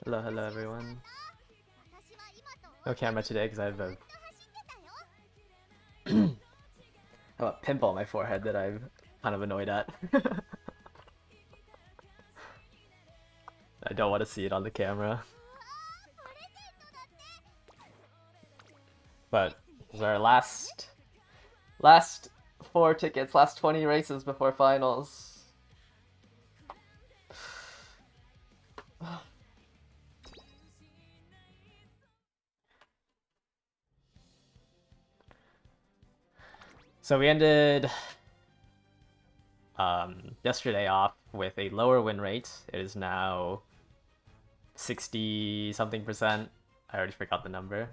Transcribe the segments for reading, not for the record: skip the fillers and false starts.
Hello, hello everyone. No camera today because I have a pimple on my forehead that I'm kind of annoyed at. I don't want to see it on the camera. But this is our last 4 tickets, last 20 races before finals. So we ended yesterday off with a lower win rate. It is now 60 something percent. I already forgot the number.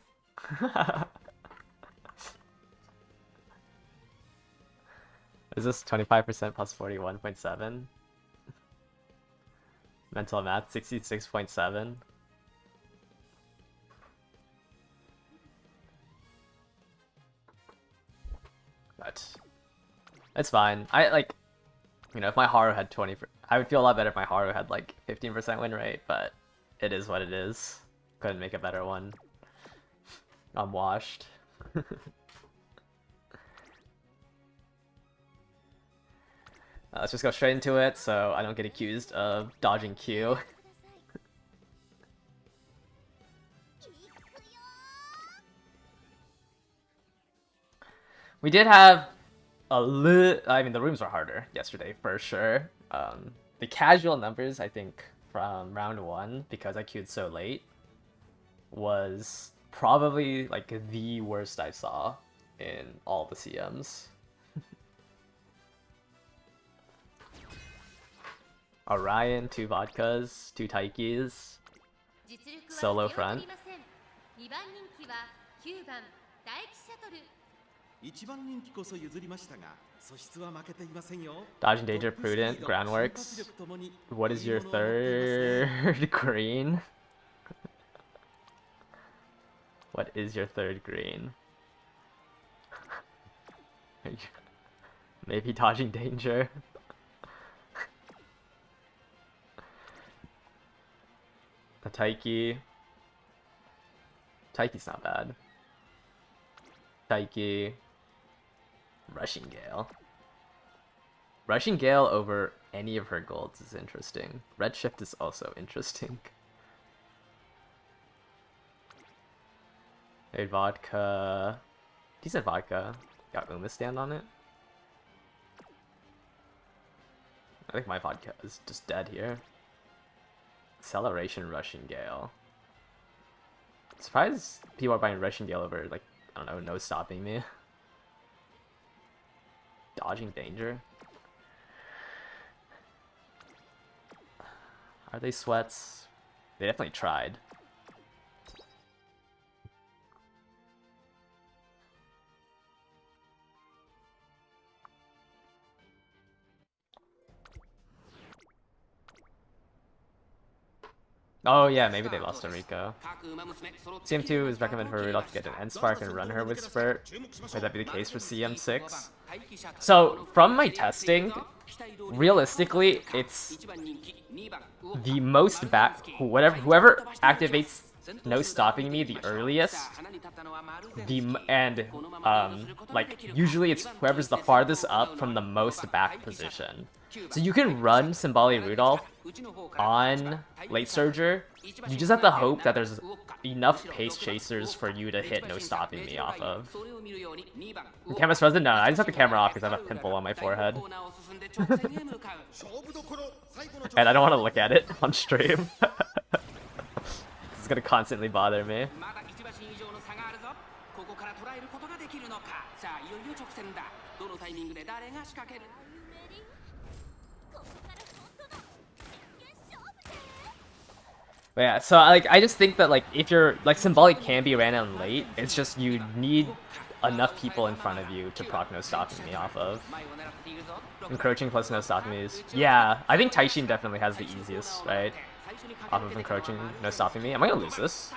Is this 25% plus 41.7? Mental math 66.7. But it's fine. If my haru had 20, I would feel a lot better if my haru had like 15% win rate, but it is what it is. Couldn't make a better one. I'm washed. Let's just go straight into it so I don't get accused of dodging Q. We did have a little... I mean, the rooms were harder yesterday, for sure. The casual numbers, I think, from round 1, because I queued so late, was probably, like, the worst I saw in all the CMs. Orion, 2 vodkas, 2 taikis, solo front. Dodging danger, prudent, groundworks. What is your third green? What is your third green? Maybe dodging danger. A Taiki. Taiki's not bad. Taiki. Rushing Gale. Rushing Gale over any of her golds is interesting. Redshift is also interesting. A vodka. Decent vodka. Got Uma stand on it. I think my vodka is just dead here. Acceleration Rushing Gale. Surprised people are buying Rushing Gale over, like, I don't know, no stopping me. Dodging danger. Are they sweats? They definitely tried. Oh yeah, maybe they lost to Rico. CM2 is recommended for Rudolph to get an End Spark and run her with Spurt. Might that be the case for CM6? So, from my testing, realistically, it's the most back... Whoever activates no stopping me the earliest, usually it's whoever's the farthest up from the most back position. So you can run Symboli Rudolph on Late Surger. You just have to hope that there's enough pace chasers for you to hit no stopping me off of. The camera's frozen? No, I just have the camera off because I have a pimple on my forehead. And I don't want to look at it on stream. It's gonna constantly bother me. But yeah, so I just think that if you're Symbolic can be ran out late, it's just you need enough people in front of you to proc no stopping me off of. Encroaching plus no stopping me is... Yeah, I think Taishin definitely has the easiest, right? Off of encroaching, no stopping me. Am I gonna lose this?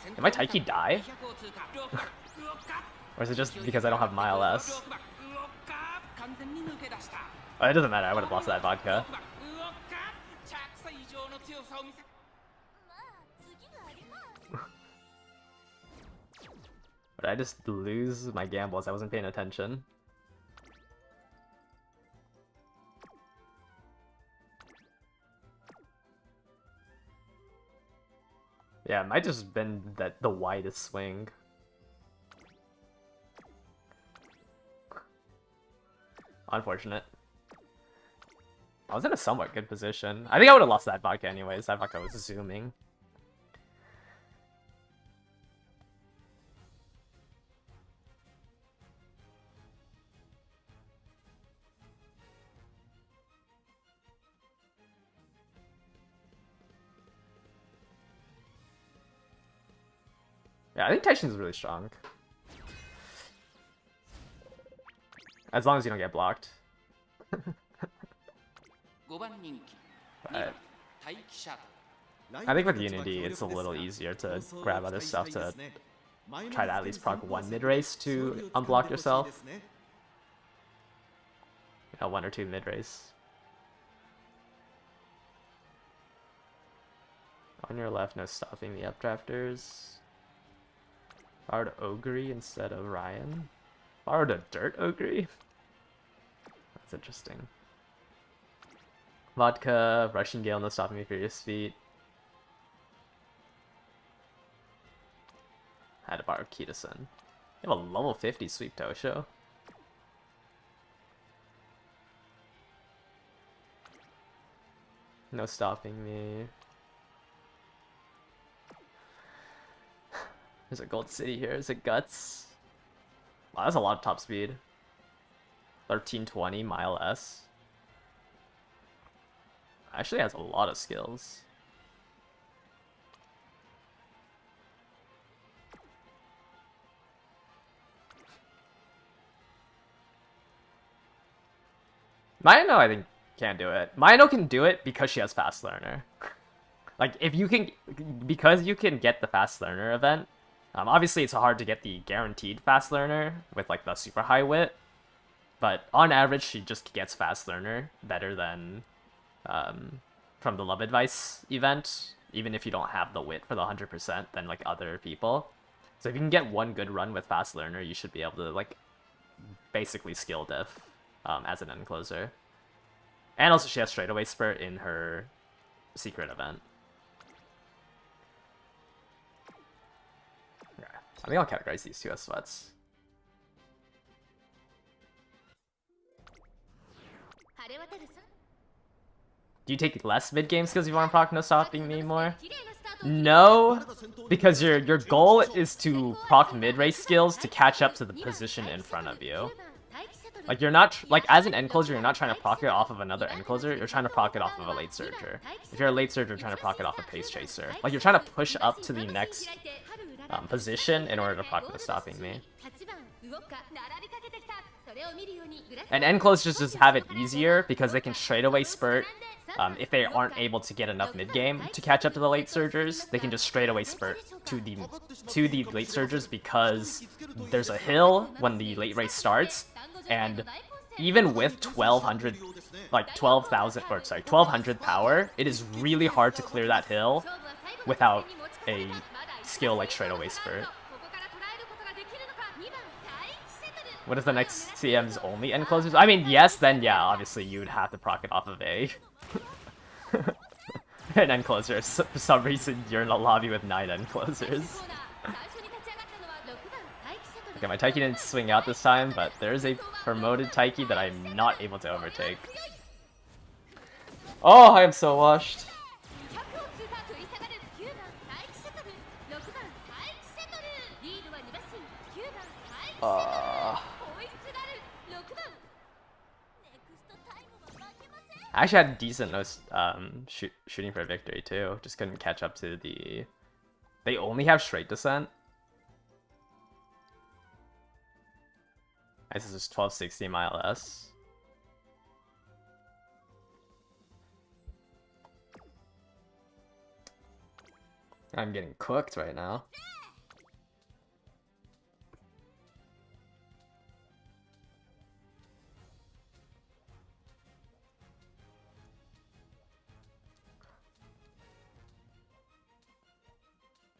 Did my Taiki die? Or is it just because I don't have Mile S? Oh, it doesn't matter, I would have lost that vodka. I just lose my gambles? I wasn't paying attention. Yeah, it might just been that the widest swing. Unfortunate. I was in a somewhat good position. I think I would have lost that vodka anyways. That vodka was zooming. Yeah, I think Taishin's really strong. As long as you don't get blocked. But I think with Unity, it's a little easier to grab other stuff to try to at least proc one mid-race to unblock yourself. You know, 1 or 2 mid-race. On your left, no stopping the updrafters. If I were to Ogre instead of Ryan. If I were to Dirt Ogre. That's interesting. Vodka, Russian Gale, no stopping me, Furious Feet. Had to borrow Kita-san. You have a level 50 Sweep Tosho. No stopping me. There's a Gold City here. Is it Guts? Wow, that's a lot of top speed. 1320 Mile S. Actually has a lot of skills. Mayano, I think, can't do it. Mayano can do it because she has Fast Learner. Like, if you can... Because you can get the Fast Learner event, obviously it's hard to get the guaranteed Fast Learner with, like, the super high wit. But on average, she just gets Fast Learner better than from the Love Advice event, even if you don't have the wit for the 100% than, like, other people. So if you can get one good run with Fast Learner, you should be able to, like, basically skill diff as an end closer. And also she has Straightaway Spurt in her secret event. Yeah, I think I'll categorize these two as sweats. Do you take less mid-game skills if you want to proc no stopping me more? No, because your goal is to proc mid-race skills to catch up to the position in front of you. Like, you're not, like, as an end closer, you're not trying to proc it off of another end closer, you're trying to proc it off of a late surger. If you're a late surger, you're trying to proc it off a pace chaser. Like, you're trying to push up to the next position in order to proc no stopping me. And end closers just have it easier because they can straightaway spurt. If they aren't able to get enough mid-game to catch up to the late surgers, they can just straightaway spurt to the late surgers because there's a hill when the late race starts, and even with 1200, like 12,000, or sorry, 1200 power, it is really hard to clear that hill without a skill like straightaway spurt. What if the next CM's only end closers? I mean, yes, then yeah, obviously you would have to proc it off of an end closer. So, for some reason, you're in a lobby with 9 end closers. Okay, my Taiki didn't swing out this time, but there is a promoted Taiki that I'm not able to overtake. Oh, I am so washed. I actually had decent shooting for victory too. Just couldn't catch up to the... They only have straight descent. This is just 1260 Mile S. I'm getting cooked right now.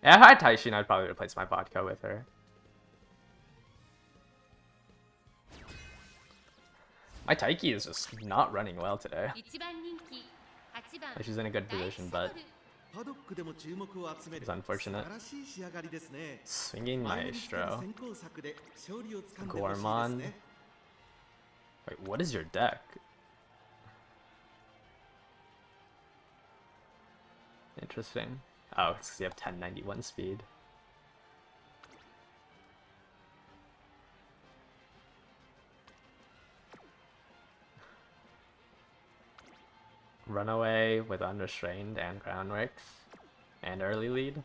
Yeah, if I had Taishin, I'd probably replace my vodka with her. My Taiki is just not running well today. Like she's in a good position, but it's unfortunate. Swinging Maestro. Gormand. Wait, what is your deck? Interesting. Oh, it's because you have 1091 speed. Runaway with Unrestrained and Groundworks. And early lead.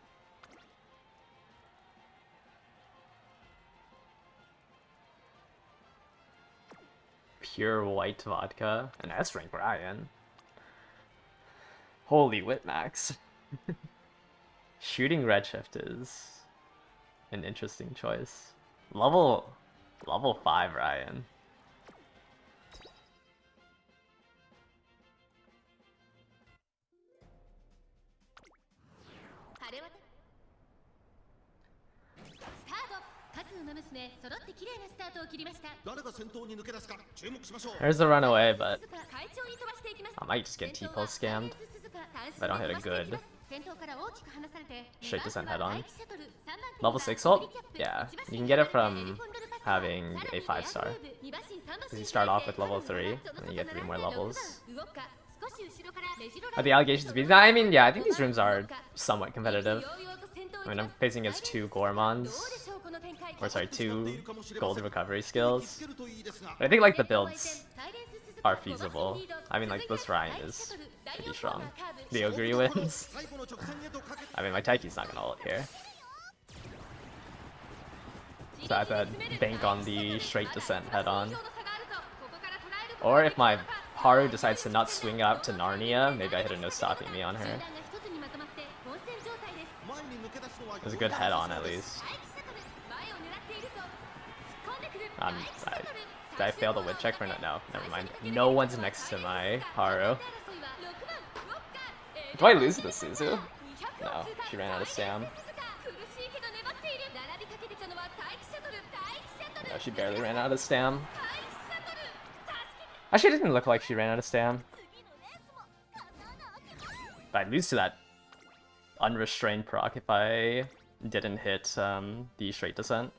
Pure white vodka. An S-rank Ryan. Holy Whitmax. Shooting Redshift is an interesting choice. Level 5 Ryan. There's the runaway, but I might just get T-pulse scammed if I don't hit a good straight descent head on. Level 6 ult? Yeah, you can get it from having a 5-star. Because you start off with level 3, and then you get 3 more levels. Are the allegations being? I mean, yeah, I think these rooms are somewhat competitive. I mean, I'm facing against 2 Gormons. Or sorry, 2 gold recovery skills. But I think like the builds are feasible. I mean, like this Ryan is pretty strong. The Ogre wins. I mean, my Taiki's not gonna ult here. So I have to bank on the straight descent head on. Or if my Haru decides to not swing out to Narnia, maybe I hit a no stopping me on her. There's a good head on at least. Did I fail the wit check for no? No, never mind. No one's next to my Haru. Do I lose the Suzu? No, she ran out of stam. No, she barely ran out of stam. Actually, it didn't look like she ran out of stam. But I'd lose to that unrestrained proc if I didn't hit the straight descent.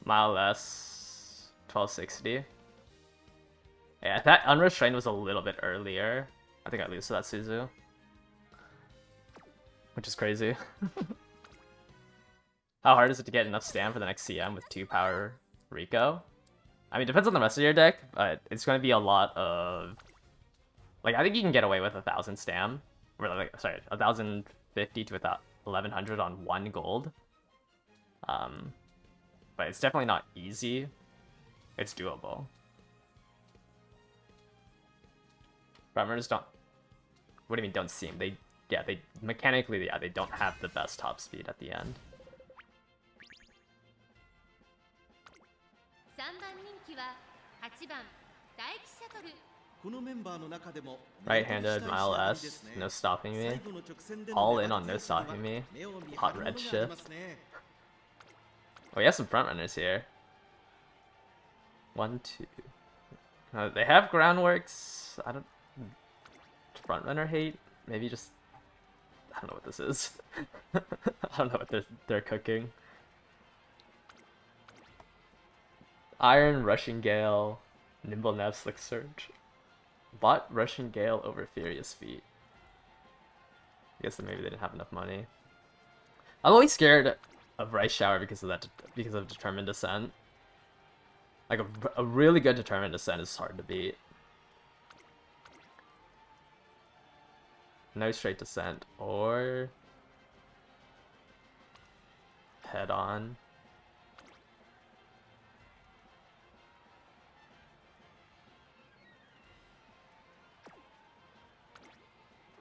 Mile less, 1260. Yeah, that unrestrained was a little bit earlier. I think I lose to that Suzu. Which is crazy. How hard is it to get enough stam for the next CM with 2 power Rico? I mean, it depends on the rest of your deck, but it's going to be a lot of... Like, I think you can get away with 1,000 stam. Or, like, sorry, 1,050 to 1,100 on 1 gold. But it's definitely not easy. It's doable. Runners don't... What do you mean don't seem? They mechanically, yeah, they don't have the best top speed at the end. Right-handed, mile S, no stopping me. All in on no stopping me. Hot red shift. Oh, we have some front runners here. 1, 2. They have groundworks. I don't... Front runner hate? Maybe just... I don't know what this is. I don't know what they're cooking. Iron, Rushing Gale, Nimble Nav, Slick Surge. Bought Rushing Gale over Furious Feet. I guess that maybe they didn't have enough money. I'm always scared of Rice Shower because of that, because of Determined Descent. Like a really good Determined Descent is hard to beat. No straight descent or head on.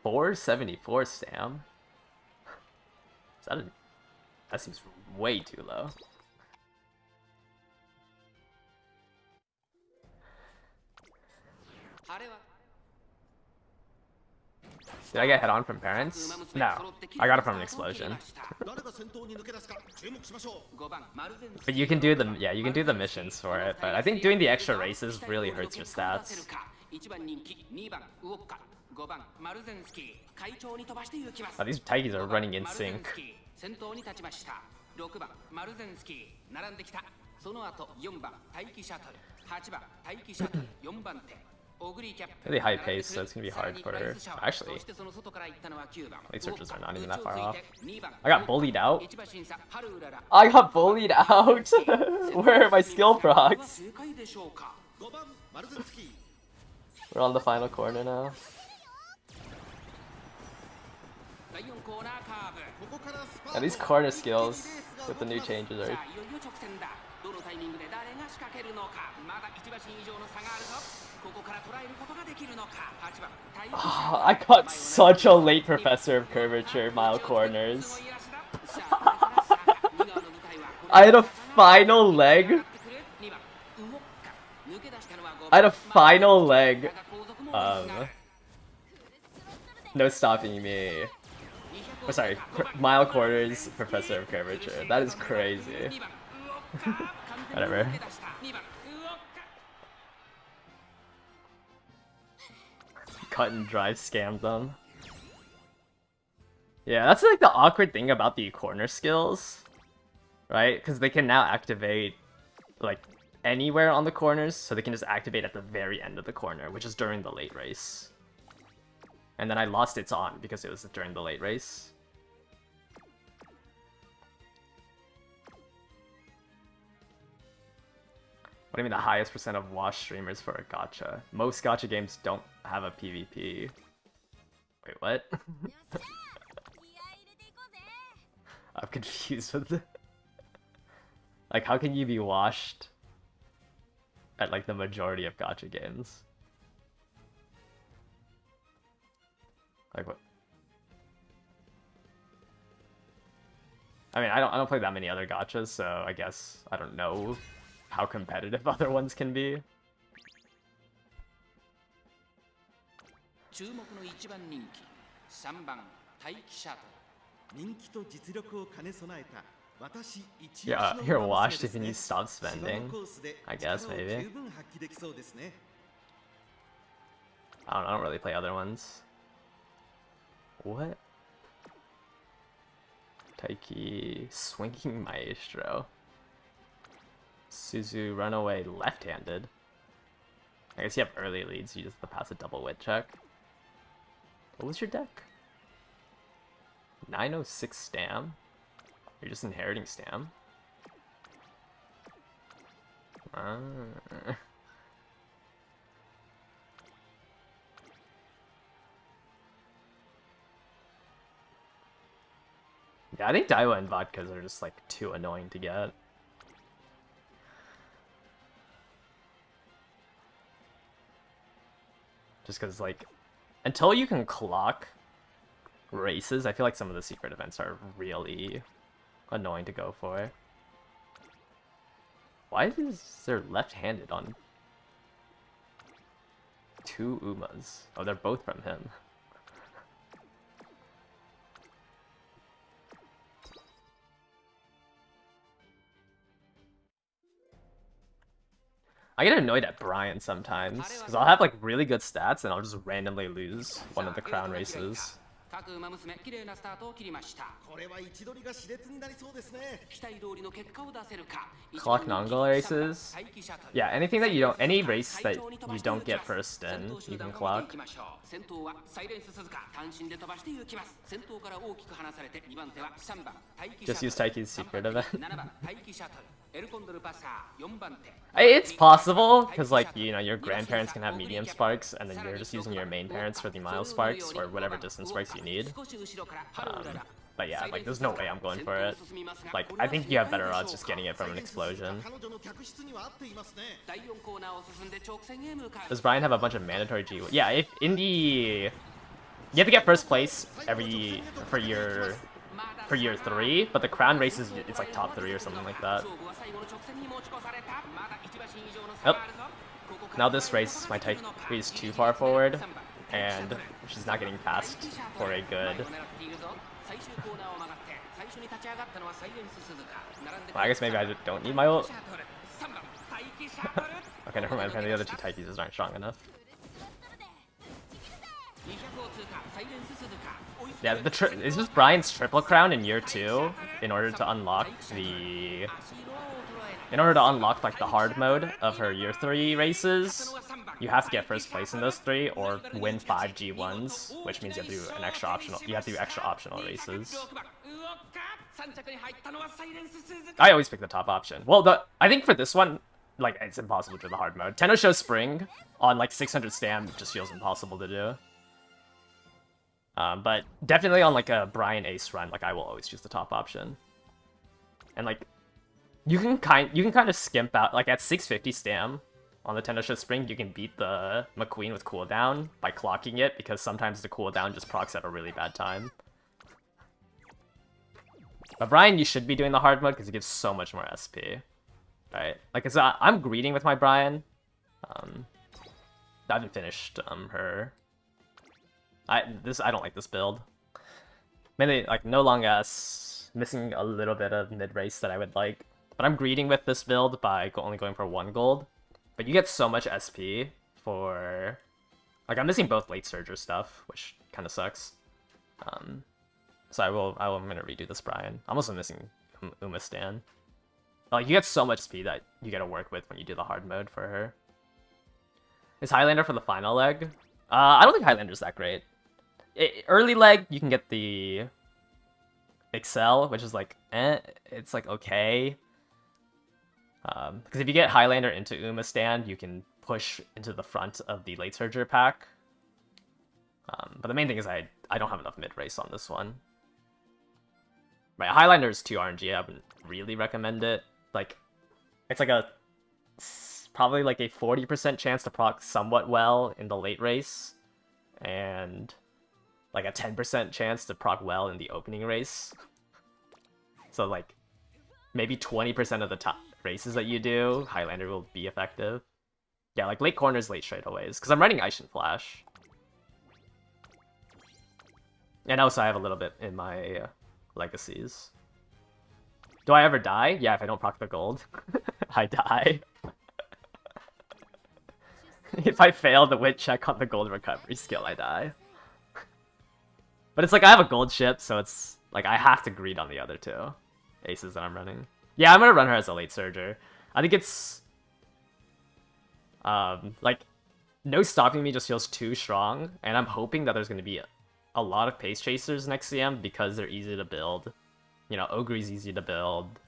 $474 stam. That seems way too low. Did I get head on from parents? No, I got it from an explosion. But you can do the you can do the missions for it. But I think doing the extra races really hurts your stats. Oh, these Taikis are running in sync. Really high pace, so it's gonna be hard for her. Actually, late switches are not even that far off. I got bullied out. I got bullied out. Where are my skill procs? We're on the final corner now. And these corner skills with the new changes are. Oh, I got such a late professor of curvature mile corners. I had a final leg. No stopping me. Oh, sorry, mile corners, professor of curvature. That is crazy. Whatever. Cut and drive scammed them. Yeah, that's like the awkward thing about the corner skills, right? Because they can now activate like anywhere on the corners, so they can just activate at the very end of the corner, which is during the late race. And then I lost its on because it was during the late race. What do you mean the highest percent of watch streamers for a gacha? Most gacha games don't have a PvP. Wait, what? I'm confused with it. Like, how can you be washed at like the majority of gacha games? Like what? I mean, I don't play that many other gachas, so I guess I don't know how competitive other ones can be. Yeah, you're washed if you stop spending. I guess, maybe. I don't really play other ones. What? Taiki, swinging maestro. Suzu, runaway, left-handed. I guess you have early leads, you just have to pass a double wit check. What was your deck? 906 Stam? You're just inheriting Stam? Yeah, I think Daiwa and Vodkas are just like too annoying to get. Just because, like, until you can clock races, I feel like some of the secret events are really annoying to go for. Why is there left-handed on 2 Umas? Oh, they're both from him. I get annoyed at Brian sometimes, because I'll have like really good stats and I'll just randomly lose one of the crown races. Clock Nongol races? Yeah, anything that you don't, any race that you don't get first in, you can clock. Just use Taiki's secret event. It's possible, because like, you know, your grandparents can have medium sparks, and then you're just using your main parents for the mile sparks, or whatever distance sparks you need. But yeah, like, there's no way I'm going for it. Like, I think you have better odds just getting it from an explosion. Does Brian have a bunch of mandatory G? Yeah, if in the... You have to get first place for year 3, but the crown races, it's like top 3 or something like that. Oh. Now this race, my Taiki is too far forward. and she's not getting past for a good. Well, I guess maybe I don't need my ult. Okay, never mind. The other two Taikis aren't strong enough. Yeah, it's just Brian's triple crown in year 2 in order to unlock like the hard mode of her year 3 races. You have to get first place in those 3 or win 5 G1s, which means you have to do extra optional races. I always pick the top option. Well, I think for this one, like, it's impossible to do the hard mode. Tenno Show Spring on like 600 stam just feels impossible to do. But definitely on like a Brian Ace run, like I will always choose the top option. And like, you can kind of skimp out, like at 650 stam on the Tenno Show Spring, you can beat the McQueen with cooldown by clocking it, because sometimes the cooldown just procs at a really bad time. But Brian, you should be doing the hard mode because it gives so much more SP. Right? Like, I'm greeting with my Brian. I haven't finished her. I don't like this build. Mainly, like, no long S, missing a little bit of mid-race that I would like. But I'm greeting with this build by only going for 1 gold. But you get so much SP for... Like, I'm missing both late surger stuff, which kind of sucks. So I'm gonna redo this Brian. I'm also missing Uma Stan. Like, you get so much speed that you gotta work with when you do the hard mode for her. Is Highlander for the final leg? I don't think Highlander's that great. Early leg, you can get the Excel, which is like, it's like okay. Because if you get Highlander into Uma Stand, you can push into the front of the late surger pack. But the main thing is I don't have enough mid-race on this one. Right, Highlander is 2 RNG, I wouldn't really recommend it. Like, it's like probably like a 40% chance to proc somewhat well in the late race, and like a 10% chance to proc well in the opening race. So like, maybe 20% of the top races that you do, Highlander will be effective. Yeah, like late corners, late straightaways, because I'm running Aishin Flash. And also I have a little bit in my legacies. Do I ever die? Yeah, if I don't proc the gold, I die. If I fail the wit check on the gold recovery skill, I die. But it's like I have a gold ship, so it's like I have to greed on the other 2 aces that I'm running. Yeah, I'm gonna run her as a late surger. I think it's like no stopping me just feels too strong, and I'm hoping that there's gonna be a lot of pace chasers next CM because they're easy to build. You know, Ogre's easy to build.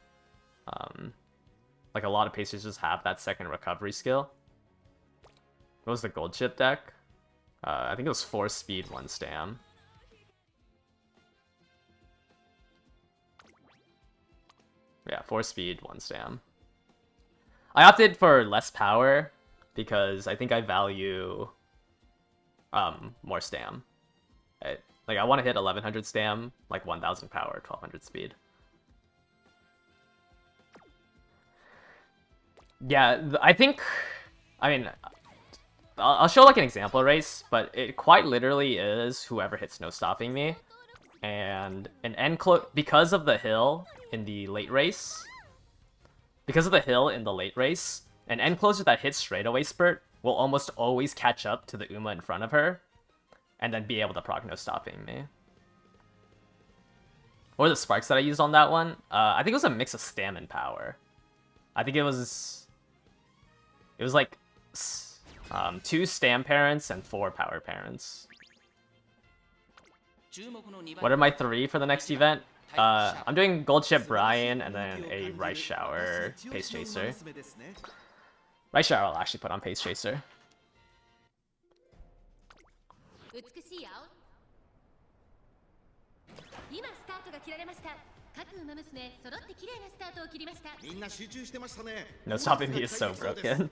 Like a lot of pace chasers have that second recovery skill. What was the gold chip deck? I think it was 4 speed, 1 stam. Yeah, 4 speed, 1 stam. I opted for less power because I think I value more stam. Like, I want to hit 1100 stam, like 1000 power, 1200 speed. Yeah, I think... I mean, I'll show like an example race, but it quite literally is whoever hits no stopping me. And an end close... Because of the hill in the late race... an end closer that hits straightaway spurt will almost always catch up to the Uma in front of her, and then be able to proc no stopping me. What were the sparks that I used on that one? I think it was a mix of stam and power. I think it was like 2 stam parents and 4 power parents. What are my 3 for the next event? I'm doing Gold Chip Brian and then a Rice Shower Pace Chaser. Rice Shower I'll actually put on Pace Chaser. No stopping me is so broken.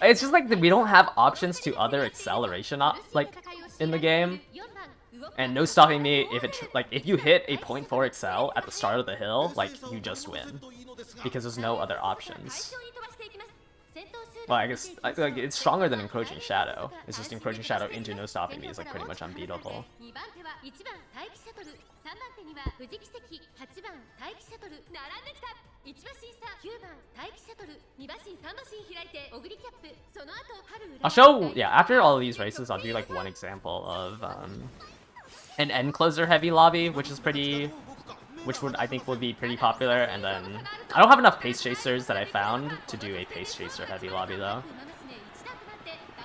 It's just like we don't have options to other acceleration like in the game, and no stopping me if you hit a 0.4 excel at the start of the hill, like you just win because there's no other options. Well, I guess like it's stronger than Encroaching Shadow. It's just Encroaching Shadow into no stopping me is like pretty much unbeatable. I'll show, yeah, after all of these races, I'll do like one example of an end closer heavy lobby, which is pretty, I think would be pretty popular, and then I don't have enough pace chasers that I found to do a pace chaser heavy lobby though.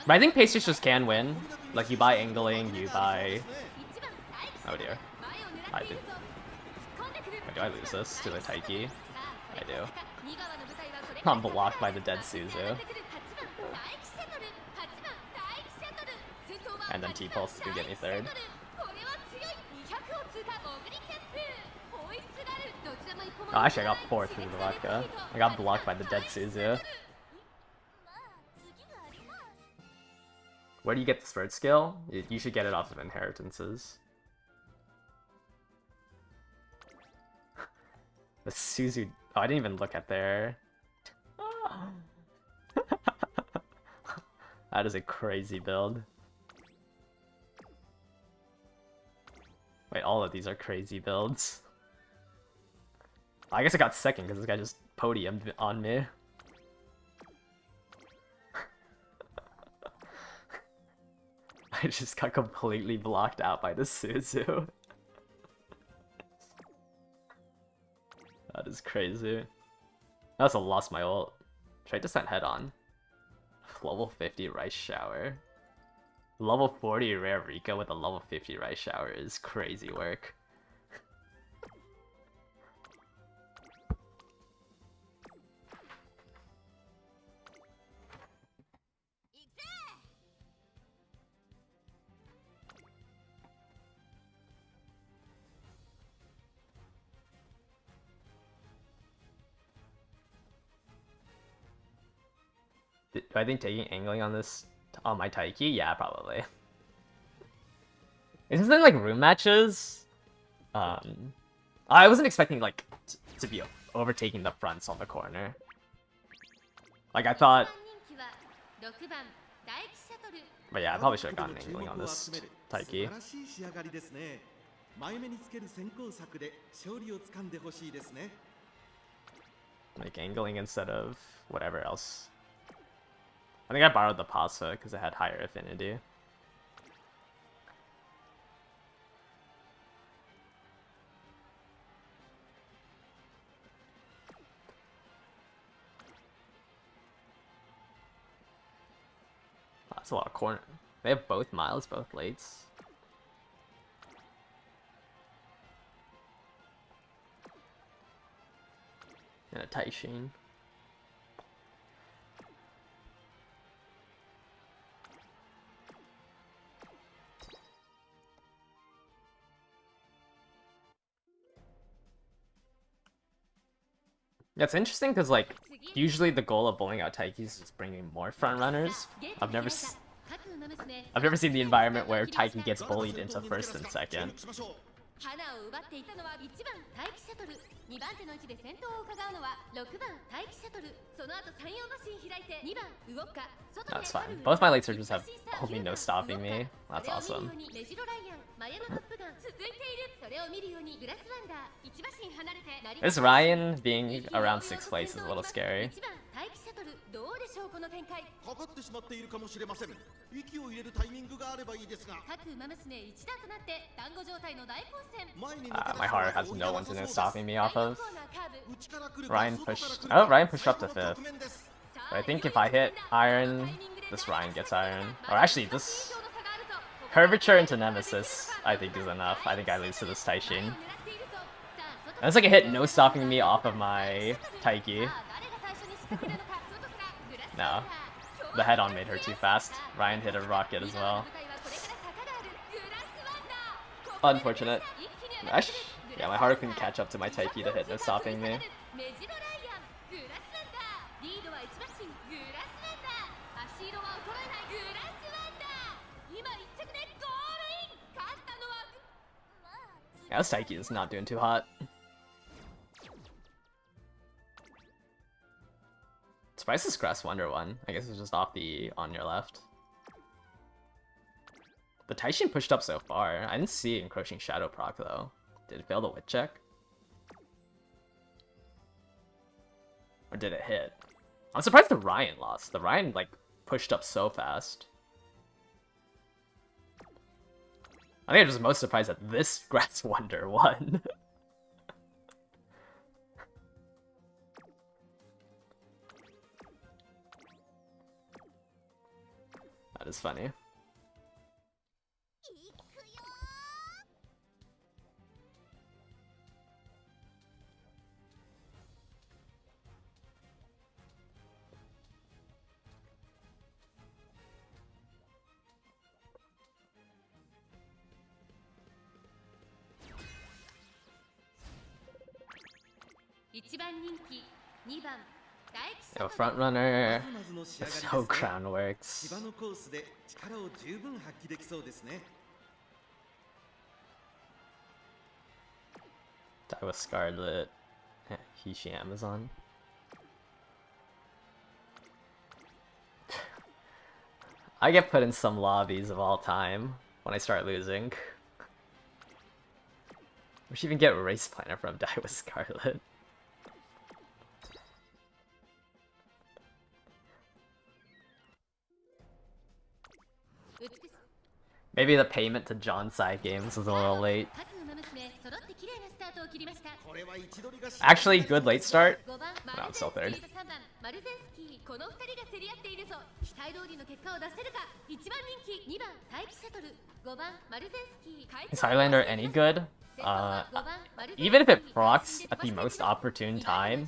But I think pace chasers can win. Like you buy angling, you buy. Oh dear, I did. Wait, do I lose this to the Taiki? I do. I'm blocked by the dead Suzu. And then T-Pulse to get me third. Oh, actually, I got fourth through the vodka. I got blocked by the dead Suzu. Where do you get this bird skill? You should get it off of inheritances. The Suzu... Oh, I didn't even look at their... That is a crazy build. Wait, all of these are crazy builds. I guess I got second because this guy just podiumed on me. I just got completely blocked out by the Suzu. That is crazy. I also lost my ult. Should I just send head on? Level 50 Rice Shower. Level 40 Rare Rika with a level 50 Rice Shower is crazy work. Do I think taking angling on this on my Taiki? Yeah, probably. Is this in like room matches? I wasn't expecting like to be overtaking the fronts on the corner. Like I thought. But yeah, I probably should have gotten angling on this Taiki. Like angling instead of whatever else. I think I borrowed the Pasa because it had higher affinity. That's a lot of corner. They have both miles, both lates. And a Taishin. Yeah, it's interesting because like usually the goal of bowling out Taikis is just bringing more front runners. I've never seen the environment where Taiki gets bullied into first and second. That's fine. Both my late surges have only no stopping me. That's awesome. This Ryan being around 6th place is a little scary. My heart has no one to stopping me off of. Ryan pushed up to 5th. But I think if I hit iron, this Ryan gets iron. Or actually, this curvature into Nemesis, I think is enough. I think I lose to this Taishin. That's like a hit no stopping me off of my Taiki. No. The head-on made her too fast. Ryan hit a rocket as well. Unfortunate. Yeah, my Haru couldn't catch up to my Taiki to hit no stopping me. Yeah, this Taiki is not doing too hot. It's surprised this Grass Wonder one. I guess it's just off the on your left. The Taishin pushed up so far. I didn't see Encroaching Shadow proc though. Did it fail the wit check? Or did it hit? I'm surprised the Ryan lost. The Ryan, like, pushed up so fast. I think I'm just most surprised that this Grass Wonder won. That is funny. Yo, front runner. That's how crown works. Die with Scarlet. Hishi Amazon. I get put in some lobbies of all time when I start losing. We should even get Race Planner from Die with Scarlet. Maybe the payment to John side games was a little late. Actually, good late start. No, I'm still third. Is Highlander any good? Even if it procs at the most opportune time,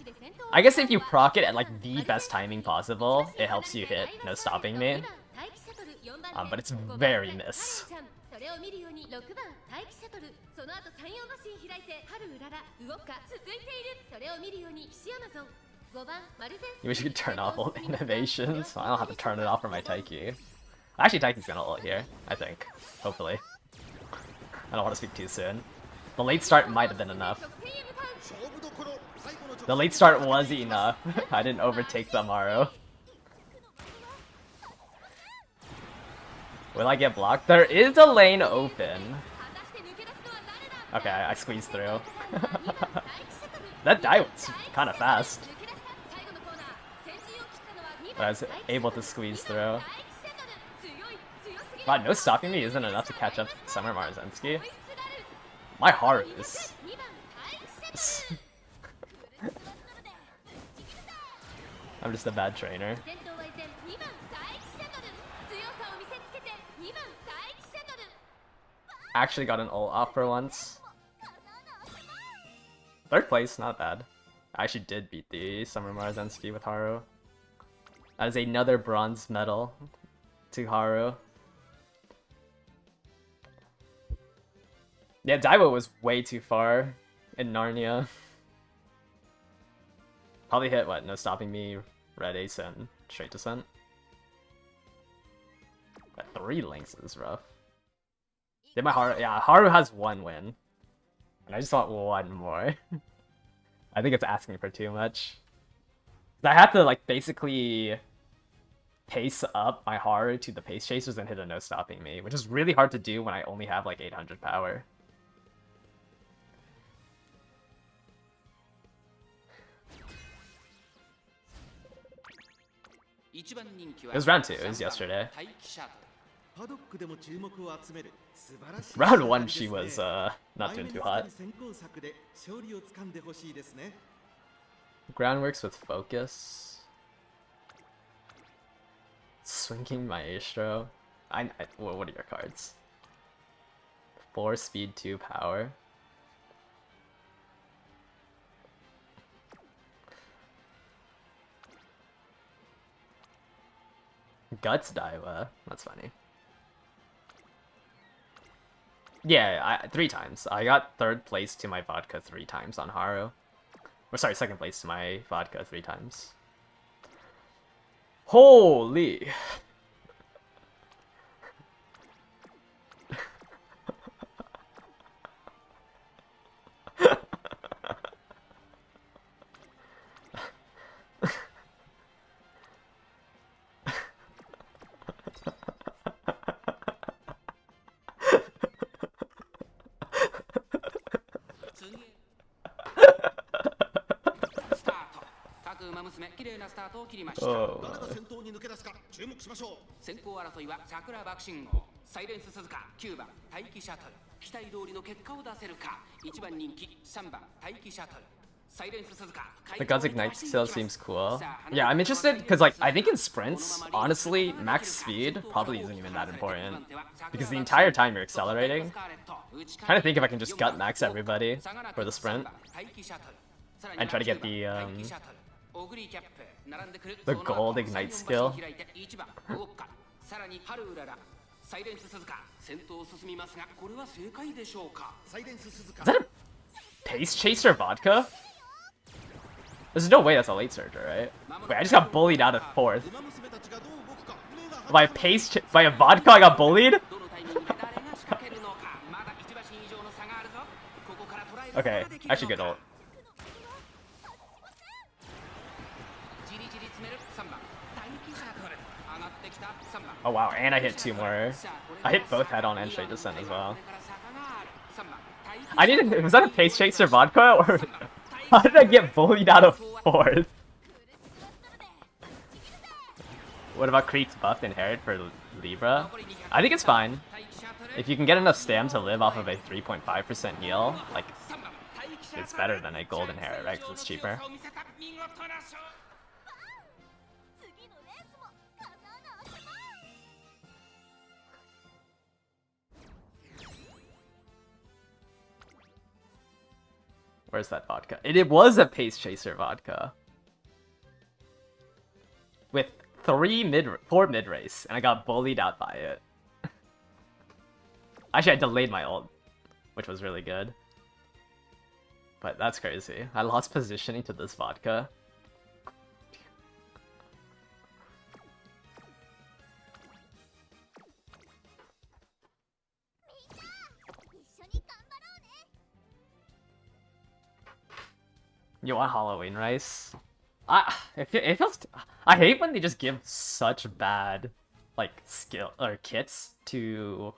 I guess if you proc it at like the best timing possible, it helps you hit no stopping me. But it's very miss. You wish you could turn off all innovations? I don't have to turn it off for my Taiki. Actually, Taiki's gonna ult here, I think. Hopefully. I don't want to speak too soon. The late start might have been enough. The late start was enough. I didn't overtake the Amaru. Will I get blocked? There is a lane open. Okay, I squeezed through. That die was kind of fast. But I was able to squeeze through. Wow, no stopping me isn't enough to catch up to Summer Marzensky. My heart is... I'm just a bad trainer. Actually got an ult off for once. Third place, not bad. I actually did beat the Summer Marzensky with Haru. That is another bronze medal to Haru. Yeah, Daiwo was way too far in Narnia. Probably hit, what, no stopping me, red ace, and straight descent. But 3 links is rough. Did my Haru? Yeah, Haru has 1 win. And I just want 1 more. I think it's asking for too much. I have to, like, basically pace up my Haru to the pace chasers and hit a no stopping me, which is really hard to do when I only have, like, 800 power. It was round 2, it was yesterday. Round 1 she was not doing too hot. Groundworks with focus. Swinging Maestro. What are your cards? 4 speed, 2 power. Guts Daiwa. That's funny. Yeah, 3 times. I got 3rd place to my vodka 3 times on Haru. Or sorry, 2nd place to my vodka 3 times. Holy! Oh. 誰が先頭に抜け出すか注目しましょう。先行争いは桜爆心号、サイレンス鈴鹿、9番待機シャトル、期待通りの結果を出せるか。1番人気3番待機シャトル。 The God's Ignite still seems cool. Yeah, I'm interested because, like, I think in sprints, honestly, max speed probably isn't even that important. Because the entire time you're accelerating. Trying to think if I can just gut max everybody for the sprint. And try to get the gold Ignite skill. Is that a Pace Chaser vodka? There's no way that's a late surger, right? Wait, I just got bullied out of 4th. By a vodka I got bullied? Okay, I should get ult. Oh wow, and I hit 2 more. I hit both head on and straight descent as well. I didn't. Was that a Pace Chaser vodka, or how did I get bullied out of 4th? What about Creek's buffed inherit for Libra? I think it's fine. If you can get enough stam to live off of a 3.5% heal, like, it's better than a gold inherit, right? Because it's cheaper. Where's that vodka? It was a Pace Chaser vodka. With 4 mid-race, and I got bullied out by it. Actually, I delayed my ult, which was really good. But that's crazy. I lost positioning to this vodka. You want Halloween rice? It feels. I hate when they just give such bad, like, skill or kits to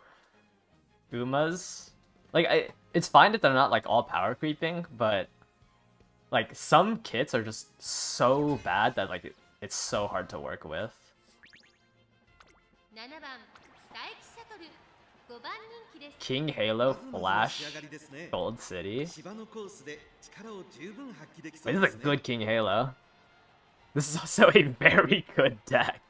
Umas. Like, it's fine if they're not like all power creeping, but like some kits are just so bad that like it's so hard to work with. King Halo Flash Gold City. Wait, this is a good King Halo. This is also a very good deck.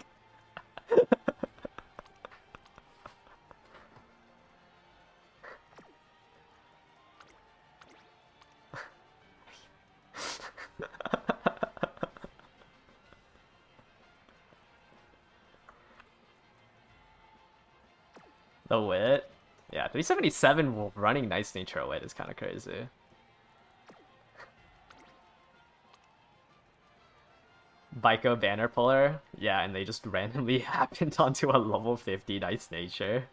The wit? Yeah, 377 running nice nature wit is kind of crazy. Baiko banner puller? Yeah, and they just randomly happened onto a level 50 nice nature.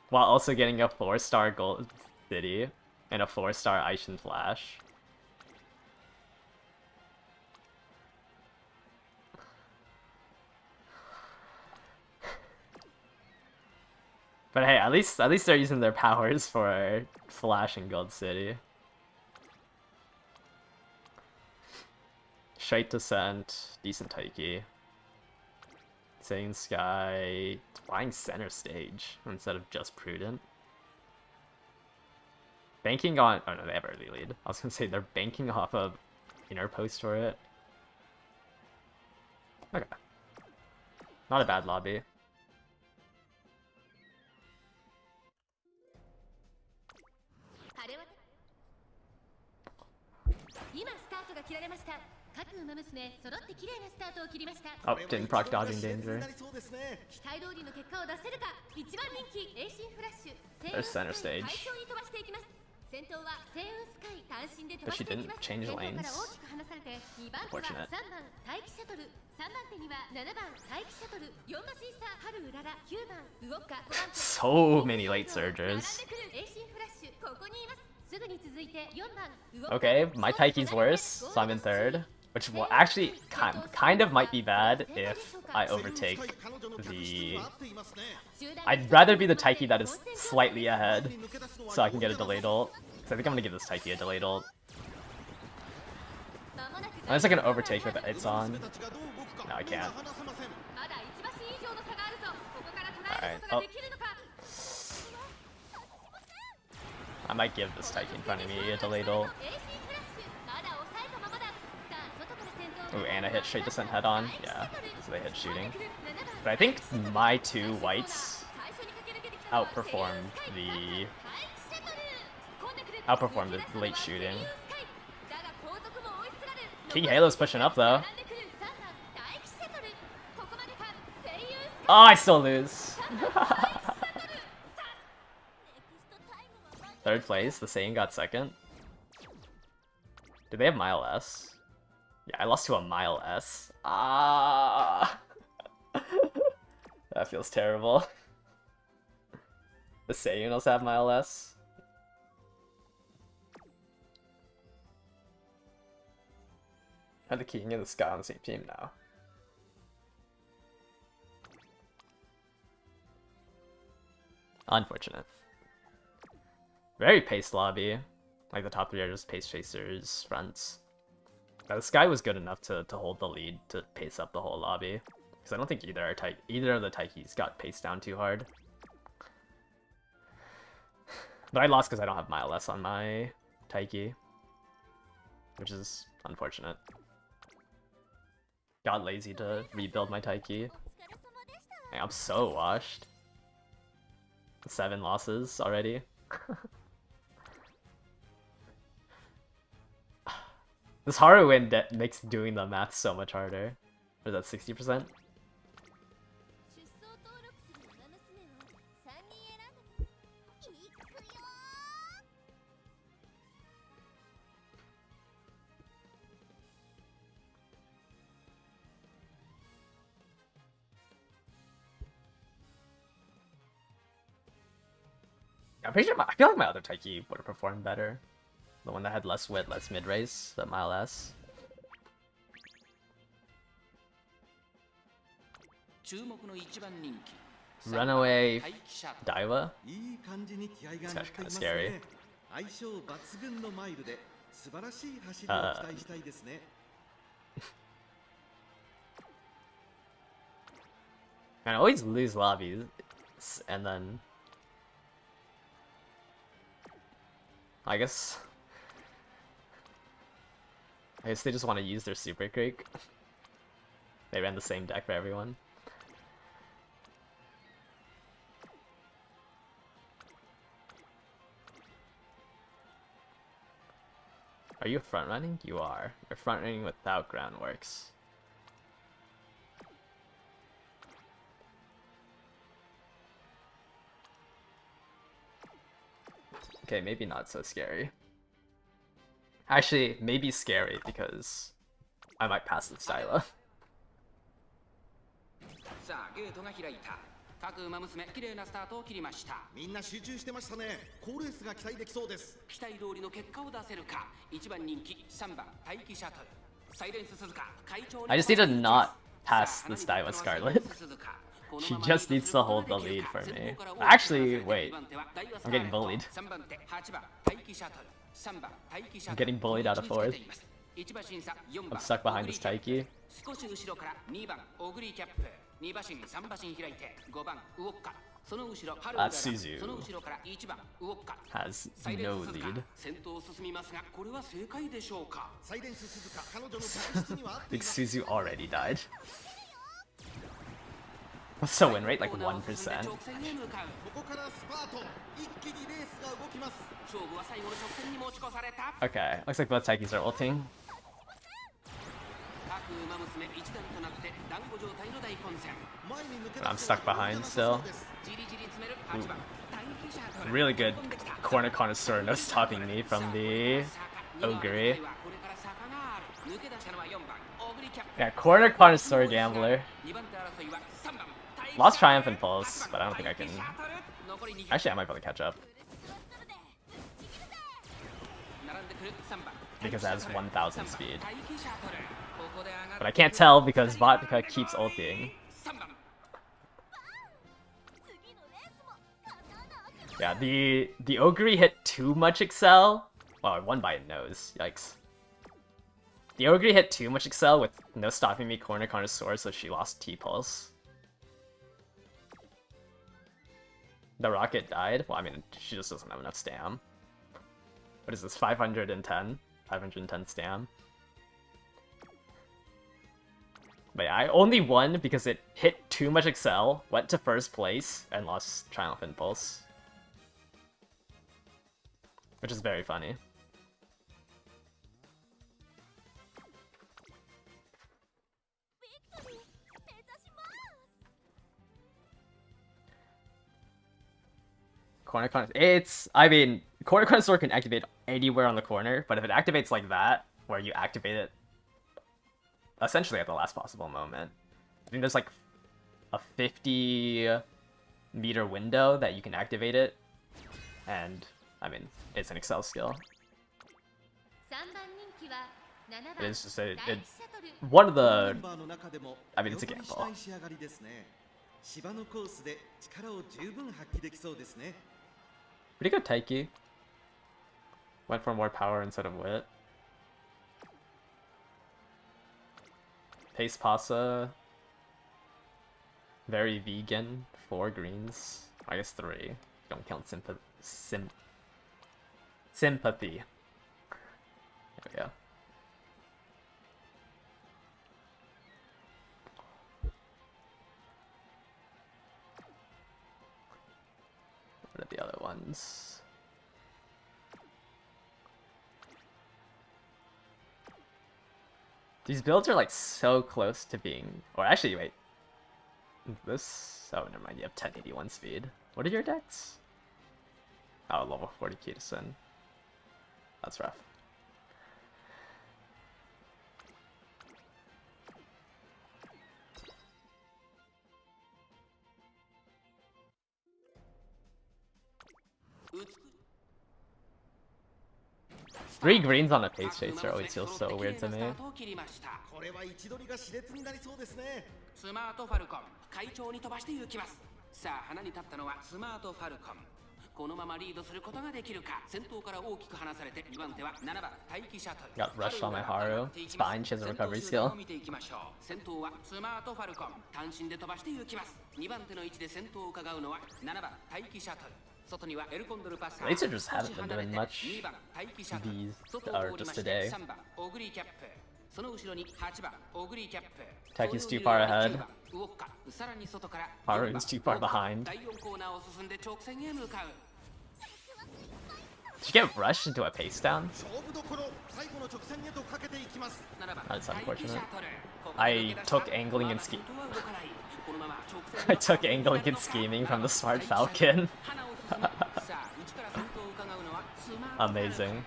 While also getting a 4-star gold city and a 4-star Aishin Flash. But hey, at least they're using their powers for Flash and Gold City. Straight Descent, decent Taiki. Saiyan Sky, flying center stage instead of just Prudent. Banking on, oh no, they have early lead. I was gonna say they're banking off of inner post turret. Okay. Not a bad lobby. Oh, didn't proc dodging danger. There's center stage. But she didn't change lanes. Unfortunate. So many late surgers. Okay, my Taiki's worse, so I'm in 3rd. Which will actually kind of might be bad if I overtake the... I'd rather be the Taiki that is slightly ahead, so I can get a delayed ult. So I think I'm gonna give this Taiki a delayed ult. Unless I can overtake with the it's on. No, I can't. Alright, oh. I might give this Taiki in front of me a delayed ult. Ooh, and I hit straight descent head on. Yeah, so they hit shooting. But I think my two whites outperformed the late shooting. King Halo's pushing up though. Oh, I still lose. Third place, the Saiyan got second. Do they have Mile S? Yeah, I lost to a Mile S. Ah, that feels terrible. The Saiyan also have Mile S. Are the King and the Sky on the same team now? Unfortunate. Very paced lobby. Like the top three are just pace chasers, fronts. The Sky was good enough to hold the lead to pace up the whole lobby. Because I don't think either of the Taikis got paced down too hard. But I lost because I don't have Mile S on my Taiki. Which is unfortunate. Got lazy to rebuild my Taiki. Dang, I'm so washed. 7 losses already. This haru win makes doing the math so much harder. Or is that 60%? I'm pretty sure I feel like my other Taiki would have performed better. The one that had less wit, less mid-race, that Mile S. Runaway Daiwa? It's actually kind of scary. I always lose lobbies, and then I guess they just want to use their Super Creek. They ran the same deck for everyone. Are you front running? You are. You're front running without groundworks. Okay, maybe not so scary. Actually, maybe scary because I might pass the Styla. I just need to not pass the Styla Scarlet. She just needs to hold the lead for me. Actually, wait. I'm getting bullied. I'm getting bullied out of fourth. I'm stuck behind this Taiki. Suzu has no lead. I think Suzu already died. What's the win rate? Like 1%. Okay, looks like both Taikis are ulting. But I'm stuck behind still. Ooh. Really good corner connoisseur, no stopping me from the Ogre. Yeah, corner connoisseur gambler. Lost Triumph and Pulse, but I don't think I can. Actually, I might be able to catch up. Because it has 1000 speed. But I can't tell because Vodka keeps ulting. Yeah, the Ogre hit too much Excel. Oh, I won by a nose. Yikes. The Ogre hit too much Excel with no stopping me corner connoisseur, so she lost T-Pulse. The rocket died? Well, I mean, she just doesn't have enough stam. What is this, 510? 510 stam. But yeah, I only won because it hit too much Excel, went to first place, and lost Triumph Impulse. Which is very funny. Corner Connoisseur, I mean, Corner Connoisseur can activate anywhere on the corner, but if it activates like that, where you activate it essentially at the last possible moment, I think there's like a 50-meter window that you can activate it, and, I mean, it's an Excel skill. It's just one of the... I mean, it's a gamble. Pretty good Taiki. Went for more power instead of wit. Pace Pasa. Very vegan. 4 greens. I guess 3. Don't count sympathy. There we go. What are the other ones? These builds are like so close to being... Or actually, wait. This... Oh, never mind. You have 1081 speed. What are your decks? Oh, level 40 Kitasen. That's rough. Three greens on a pace chaser always feels so weird to me. スマートファルコン快調に飛ばして行きます。さあ花に立ったのはスマートファルコン。このままリードすることができるか。先頭から大きく離されて2番手は7番待機シャトル。 Got rushed on my haru. It's fine, she has a recovery skill. 見ていきましょう。先頭はスマートファルコン単身で飛ばして行きます。2番手の位置で先頭を伺うのは7番待機シャトル。 Laser just haven't been doing much these, or just today. Taki's too far ahead. Haru's too far behind. Did you get rushed into a pace down? That's unfortunate. I took angling and scheming. I took angling and scheming from the Smart Falcon. Amazing.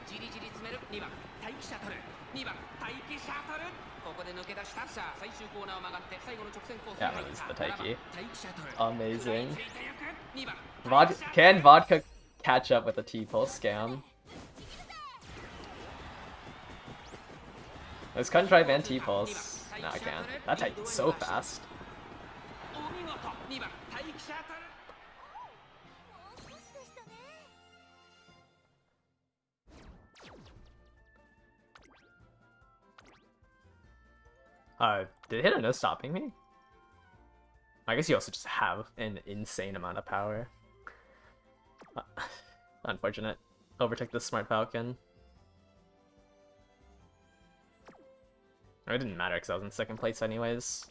Yeah, that is the Taiki. Amazing. Can vodka catch up with a T-Pulse scam? Let's cut and try ban T-Pulse. No, I can't. That Taiki's so fast. Did it hit or no stopping me? I guess you also just have an insane amount of power. Unfortunate. Overtook the Smart Falcon. It didn't matter because I was in second place anyways.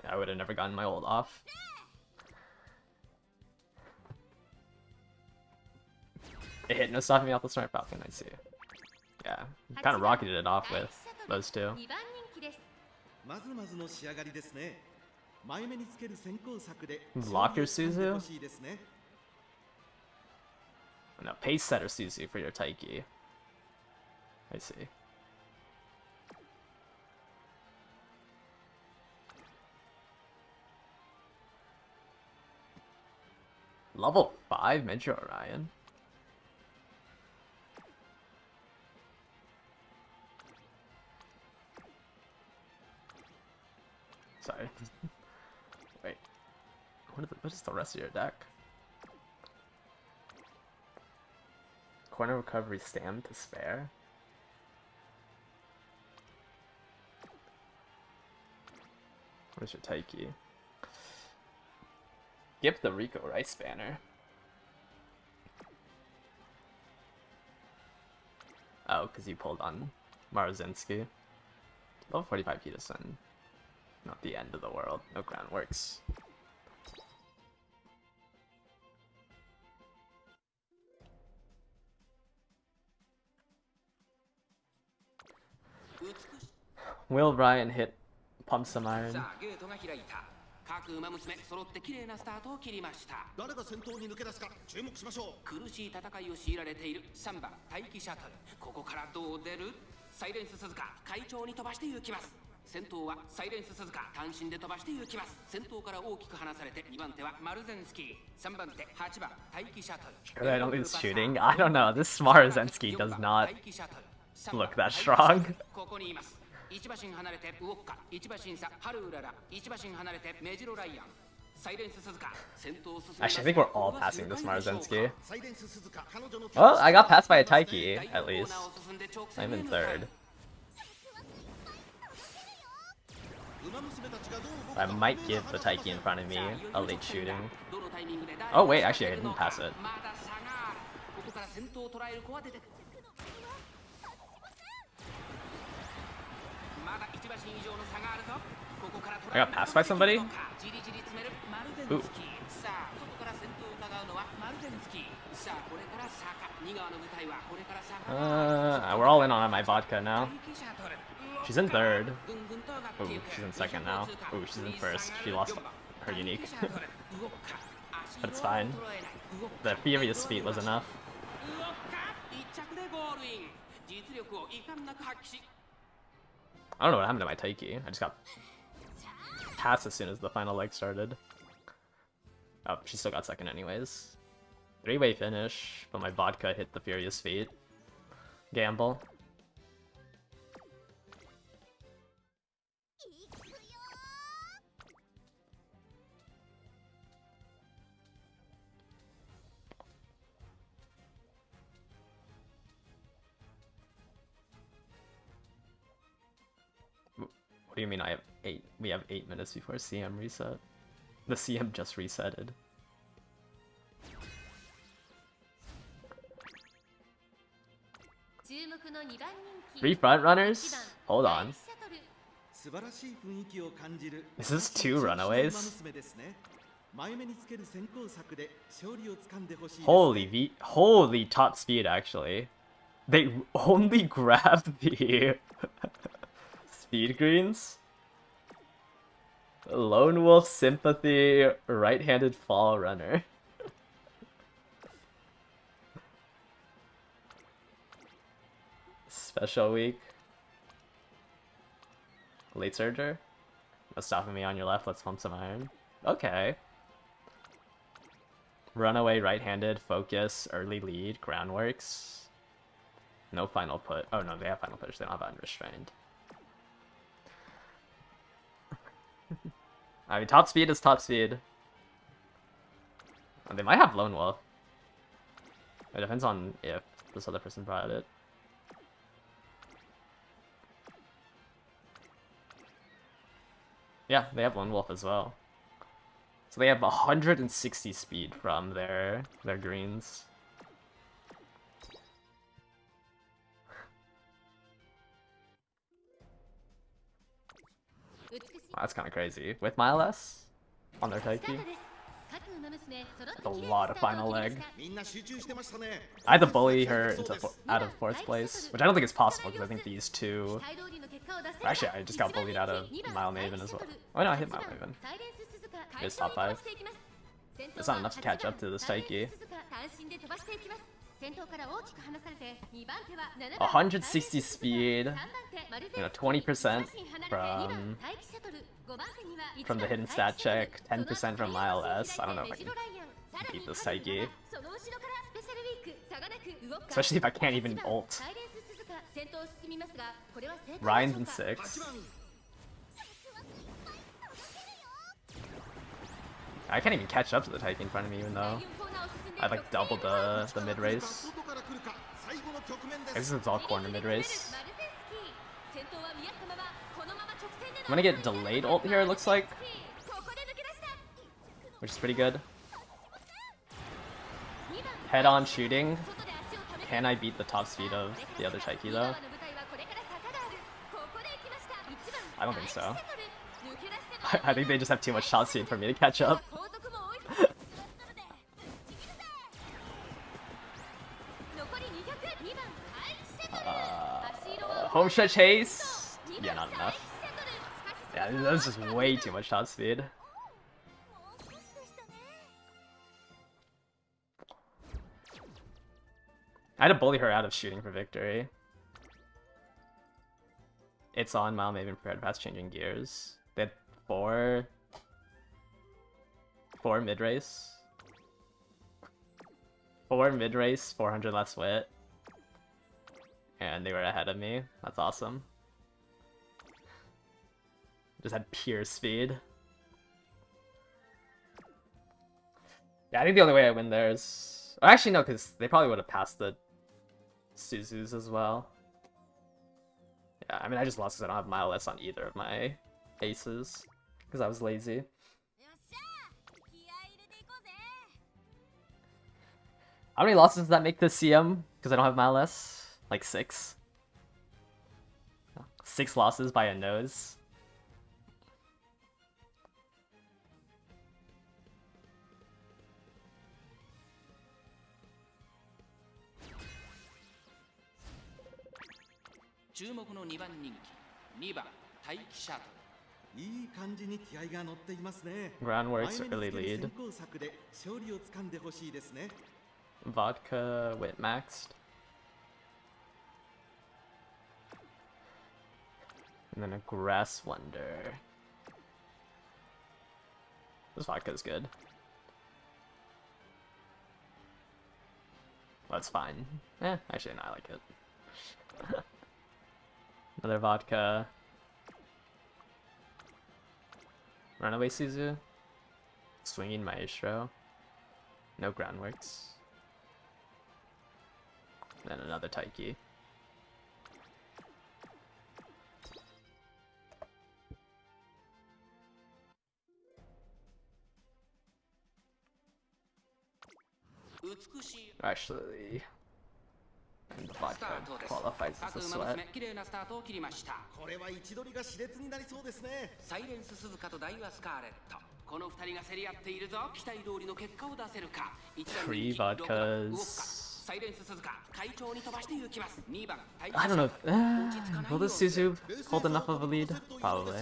I would have never gotten my ult off. It hit no stopping me off the Smart Falcon, I see. Yeah, kind of rocketed it off with those two. Block your Suzu? No, pace setter Suzu for your Taiki. I see. Level 5 Metro Orion? Sorry. Wait. What is the rest of your deck? Corner recovery stam to spare? Where's your Taiki? Give the Rico Rice banner. Oh, because you pulled on Marazinski. Level 45 Peterson. Not the end of the world. No groundworks. Will Ryan hit pump some iron? さあゲートが開いた。各馬娘揃って綺麗なスタートを切りました。誰が先頭に抜け出すか注目しましょう。苦しい戦いを強いられている3番待機シャトル。ここからどう出る？サイレンス鈴鹿快調に飛ばして行きます。先頭はサイレンス鈴鹿単身で飛ばして行きます。先頭から大きく離されて2番手はマルゼンスキー、3番手8番待機シャトル。 I don't think it's shooting. I don't know. This Smarzensky does not look that strong. ここにいます。1馬身離れてウォッカ、1馬身差ハルウララ、1馬身離れてメジロライアン。サイレンス鈴鹿先頭を進めます。 Actually, I think we're all passing this Marzensky. サイレンス鈴鹿彼女の Well, I got passed by a Taiki, at least. I'm in third. 馬娘たちがどう動く I か might give the Taiki in front of me a late shooting. Oh wait, actually I didn't pass it. まだ差がある。ここから先頭を捉える子は出てくる。まだ1馬身以上の差があるぞ。ここから I got passed by somebody? じりじり詰めるマルゼンスキー。さあ外から先頭を伺うのはマルゼンスキー。さあこれから坂。2側の舞台はこれから坂。 We're all in on my vodka now. She's in third. Ooh, she's in second now. Ooh, she's in first. She lost her unique. But it's fine. The furious speed was enough. I don't know what happened to my Taiki. I just got passed as soon as the final leg started. Oh, she still got second anyways. Three-way finish, but my vodka hit the furious feet. Gamble. What do you mean I have 8? We have 8 minutes before CM reset. The CM just resetted. Three front runners? Hold on. 素晴らしい雰囲気を感じる Is this two runaways? 馬娘ですね。前目につける先行策で勝利を掴んでほしいですね。 Holy top speed actually. They only grabbed the speed greens? Lone Wolf Sympathy right-handed fall runner. Special week. Late surger. No stopping me on your left, let's pump some iron. Okay. Runaway right-handed, focus, early lead, groundworks. No final put. Oh no, they have final push, they don't have unrestrained. I mean, top speed is top speed. They might have Lone Wolf. It depends on if this other person brought it. Yeah, they have Lone Wolf as well. So they have 160 speed from their greens. Wow, that's kind of crazy. With Mile S on their Taiki. That's a lot of final leg. みんな集中してましたね。 I had to bully her into out of 4th place, which I don't think is possible because I think these two. Actually, I just got bullied out of Mile Maven as well. Oh no, I hit Mile Maven. It's top 5. It's not enough to catch up to this Taiki. 160 speed, 20% from the hidden stat check, 10% from Mile S. I don't know if I can beat this Taiki. Especially if I can't even ult. Ryan's in 6. I can't even catch up to the Taiki in front of me even though I like doubled the mid race. I guess it's all corner mid race. I'm gonna get delayed ult here, it looks like. Which is pretty good. Head-on shooting. Can I beat the top speed of the other Taiki though? I don't think so. I think they just have too much shot speed for me to catch up. Home stretch haste? Yeah, not enough. Yeah, that's just way too much shot speed. I had to bully her out of shooting for victory. It's on Mile Maven prepared past changing gears. They had four mid-race. 4 mid-race, 400 less wit. And they were ahead of me. That's awesome. Just had pure speed. Yeah, I think the only way I win there is... Or actually, no, because they probably would have passed the Suzus as well. Yeah, I mean, I just lost because I don't have Mile S on either of my aces. Because I was lazy. How many losses does that make this CM? Because I don't have Mile S? Like 6. 6 losses by a nose. Groundworks early lead. Vodka wit maxed. And then a Grass Wonder. This vodka is good. That's fine. Actually, no, I like it. Another vodka. Runaway Suzu. Swinging Maestro. No Groundworks. Then another Taiki. Actually, and the vodka qualifies as a sweat. Three vodkas. I don't know. Will this Suzu hold enough of a lead? Probably.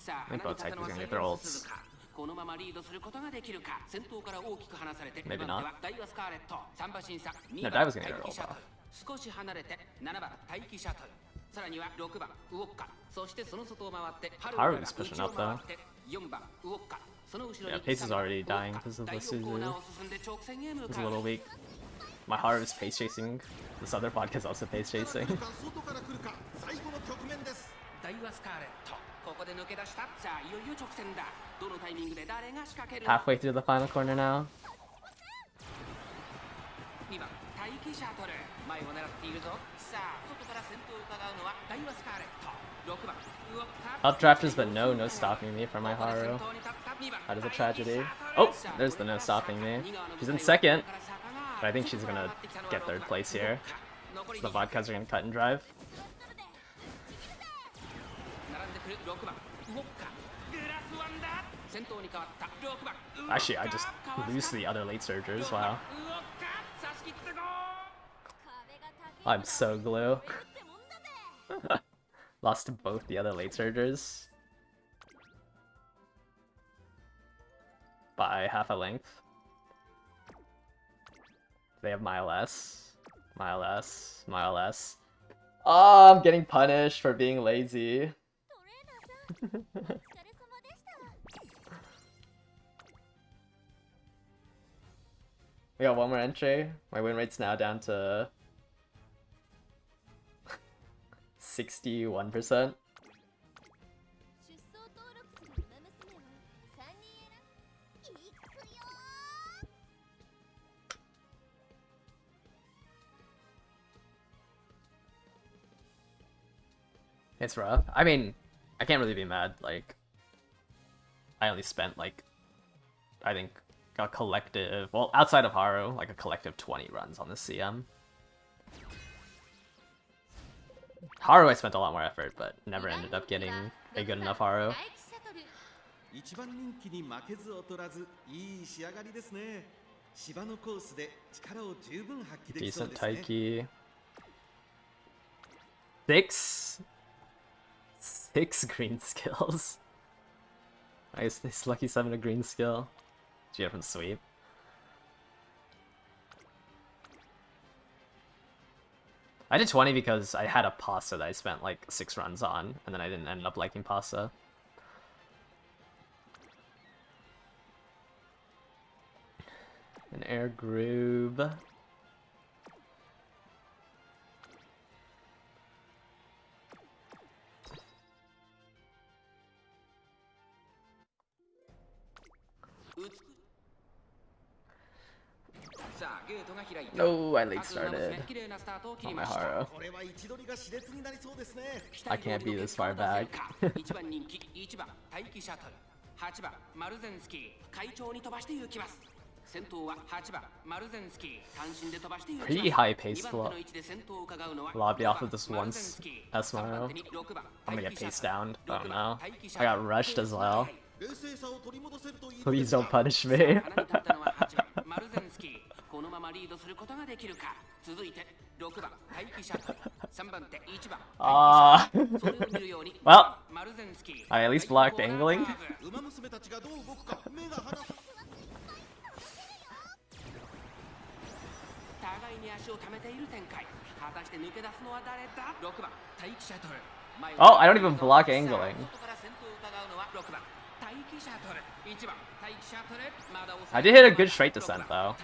I think both Taikis are gonna get their ults. Maybe not. No, Daiva's gonna get her ult off. Haru's pushing up though. Yeah, pace is already dying because of the Suzu. It's a little weak. My Haru is pace chasing. This other vodka's also pace chasing. Halfway through the final corner now. Updrafters, but no stopping me from my Haru. That is a tragedy. Oh, there's the no stopping me. She's in second, but I think she's gonna get third place here. So the vodkas are gonna cut and drive. Actually, I just lose to the other late surgers, wow. I'm so glue. Lost to both the other late surgers. By half a length. They have Mile S. Mile S. Mile S. Oh, I'm getting punished for being lazy. We got one more entry. My win rate's now down to 61%. It's rough. I mean, I can't really be mad. Like, I only spent like, I think a collective, well, outside of Haru, like a collective 20 runs on the CM. Haru I spent a lot more effort, but never ended up getting a good enough Haru. 一番人気に負けず劣らずいい仕上がりですね。芝のコースで力を十分発揮できそう Decent ですね。 Taiki. Six green skills. I guess this lucky 7 a green skill. Did you get from sweep? I did 20 because I had a pasta that I spent like 6 runs on, and then I didn't end up liking pasta. An air groove. No, I late started. On my Haru. これは位置取りが熾烈になりそうですね。 I can't be this far back. 1番人気1番待機シャトル8番マルゼンスキー快調に飛ばして行きます。先頭は8番マルゼンスキー単身で飛ばして行きます。 Pretty high pace lobby off of this once Esmaro. I'm gonna get paced down. Oh no. I got rushed as well. 冷静さを取り戻せるといい。 Please don't punish me. マルゼンスキーこのままリードすることができるか。続いて6番待機シャトル3番手1番 well, I at least blocked angling. 馬娘たちがどう動くか目が離せ。 互いに足を溜めている展開。果たして抜け出すのは誰だ。6番待機シャトル Oh, I don't even block angling. I did hit a good straight descent though.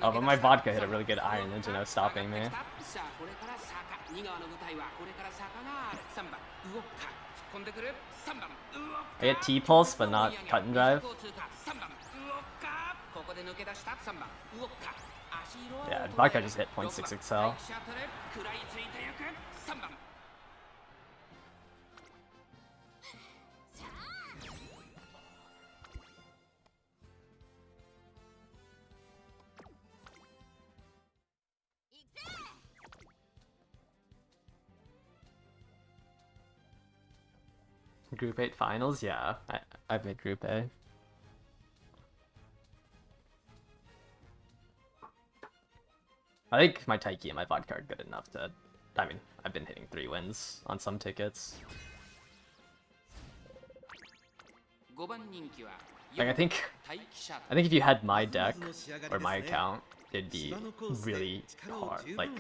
Oh, but my vodka hit a really good iron into no stopping me. I get T-pulse, but not cut and drive. Yeah, vodka just hit 0.6 XL. Group 8 finals? Yeah, I've made Group A. I think my Taiki and my vodka are good enough to... I mean, I've been hitting 3 wins on some tickets. Like, I think if you had my deck, or my account, it'd be really hard. Like,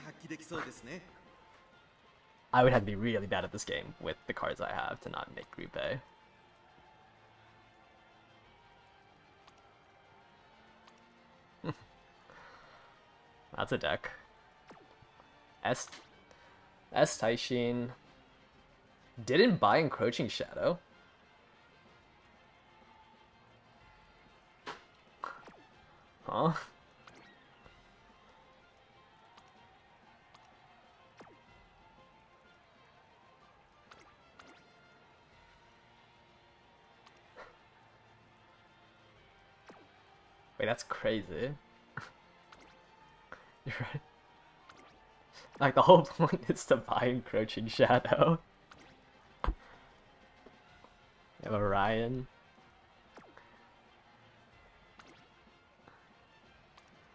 I would have to be really bad at this game with the cards I have to not make Group A. That's a deck. S Taishin didn't buy Encroaching Shadow. Huh? Wait, that's crazy. You're right. Like, the whole point is to buy Encroaching Shadow. You have Orion.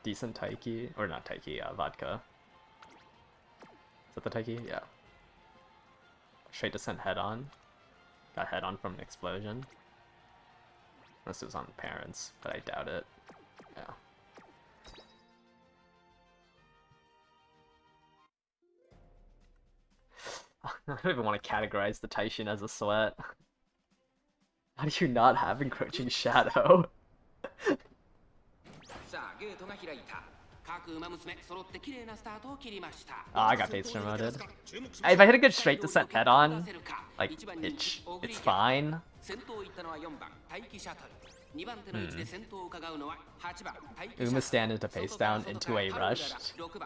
Decent Taiki. Or not Taiki, vodka. Is that the Taiki? Yeah. Straight descent head on. Got head on from an explosion. Unless it was on parents, but I doubt it. Yeah. I don't even want to categorize the Taishin as a sweat. How do you not have Encroaching Shadow? Oh, I got base promoted. If I hit a good straight descent head on, like, it's fine. 2番手の位置で先頭を伺うのは8番待機 Uma stand into face down into a rush.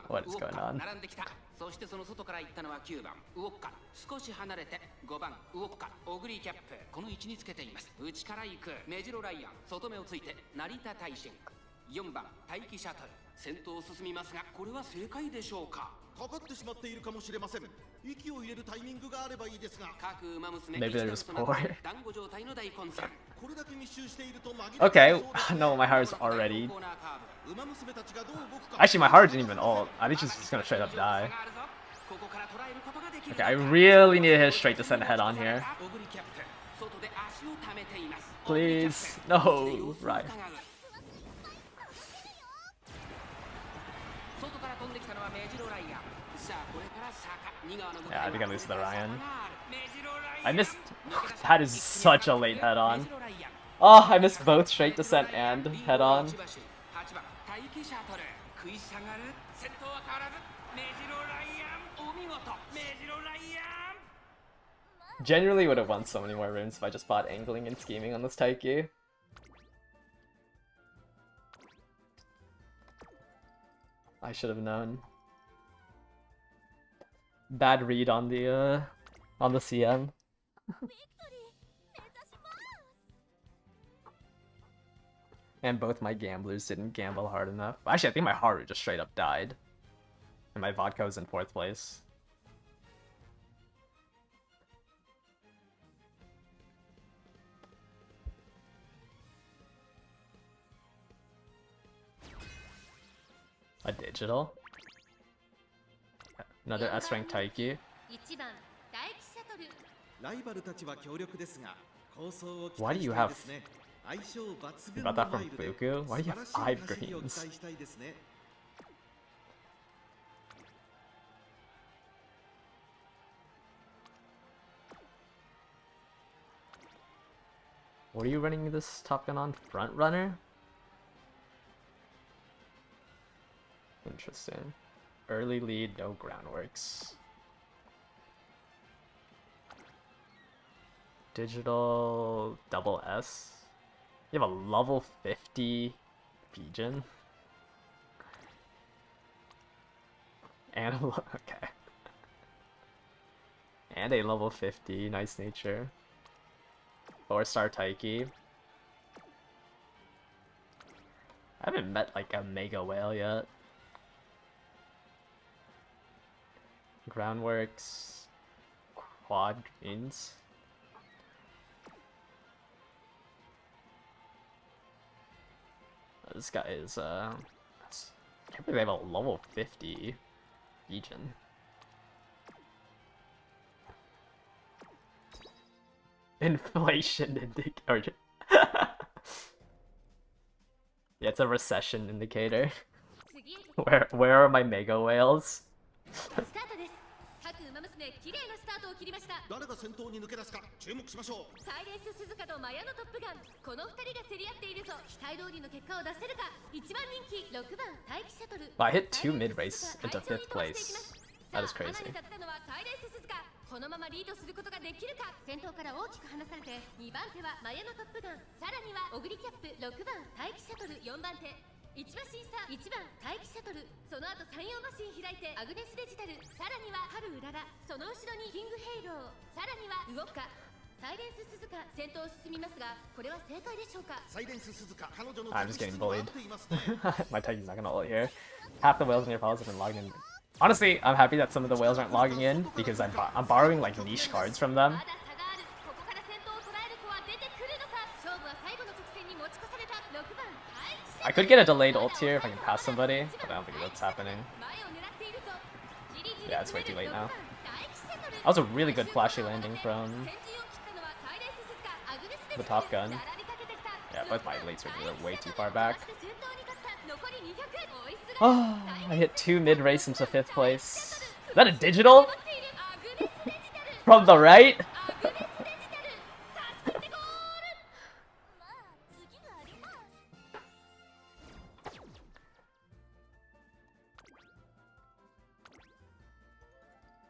What is going on? 並んできた。そしてその外から行ったのは9番ウォッカ。少し離れて5番ウォッカ。オグリーキャップこの位置につけています。内から行くメジロライアン。外目をついて成田大臣。4番待機シャトル。先頭を進みますがこれは正解でしょうか。かかってしまっているかもしれません。息を入れるタイミングがあればいいですが。各馬娘 Maybe they're just poor. 団子状態の大混戦。これだけ密集していると紛れ Okay, no, my heart is already. 馬娘たちがどう動くか。 Actually, my heart didn't even ult. I think she's just gonna straight up die. Okay, I really need to hit straight descent head on here. Please. No. Right. Yeah, I think I lose to the Ryan. I missed. That is such a late head on. Oh, I missed both straight descent and head on. Genuinely would have won so many more runes if I just bought angling and scheming on this Taiki. I should have known. Bad read on the CM. And both my gamblers didn't gamble hard enough. Actually, I think my haru just straight up died. And my vodka was in 4th place. A digital? Another S rank Taiki. Why do you have... You got that from Fuku? Why do you have 5 greens? What are you running this Top Gun on? Front runner? Interesting. Early lead, no groundworks. Digital double S. You have a level 50 Bijin. And a okay. And a level 50 nice nature. 4-star Taiki. I haven't met like a mega whale yet. Groundworks, quad greens. This guy is I can't believe they have a level 50 Legion. Inflation indicator. Yeah, it's a recession indicator. Where are my mega whales? 誰が先頭に抜け出すか注目しましょう。サイレンス鈴鹿とマヤのトップガン、この2人が競り合っているぞ。期待通りの結果を出せるか。1番人気6番待機シャトル。 Wow, I hit 2 mid race into 5th place. That is crazy. このままリードすることができるか。先頭から大きく離されて2番手はマヤのトップガン、さらにはオグリキャップ6番待機シャトル、4番手1馬審査1番待機シャトル、その後3、4馬審開いてアグネスデジタル、さらには春うらら、その後ろにキングヘイロー、さらにはウオッカ。サイレンス鈴鹿先頭を進みますが、これは正解でしょうか。サイレンス鈴鹿、彼女の I'm just getting bullied. My Titan's not gonna ult here. Half the whales in your palace have been logged in. Honestly, I'm happy that some of the whales aren't logging in because I'm borrowing like niche cards from them. I could get a delayed ult here if I can pass somebody, but I don't think that's happening. Yeah, it's way too late now. That was a really good flashy landing from the Top Gun. Yeah, both my lates are way too far back. Oh, I hit 2 mid-race into 5th place. Is that a digital? From the right?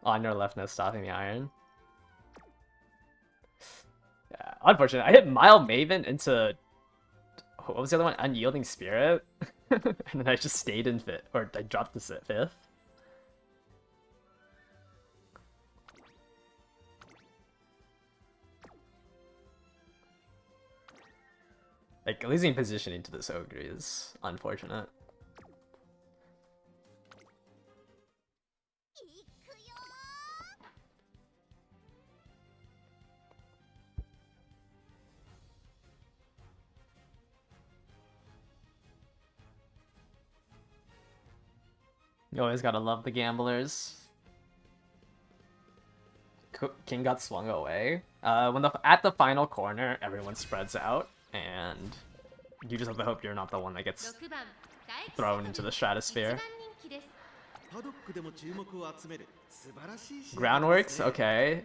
On your left, no stopping the iron. Yeah, unfortunate. I hit Mild Maven into What was the other one? Unyielding Spirit? And then I just stayed in 5th, or I dropped to 5th. Like, losing positioning to this ogre is unfortunate. You always gotta love the gamblers. King got swung away. At the final corner, everyone spreads out, and you just have to hope you're not the one that gets thrown into the stratosphere. Groundworks, okay.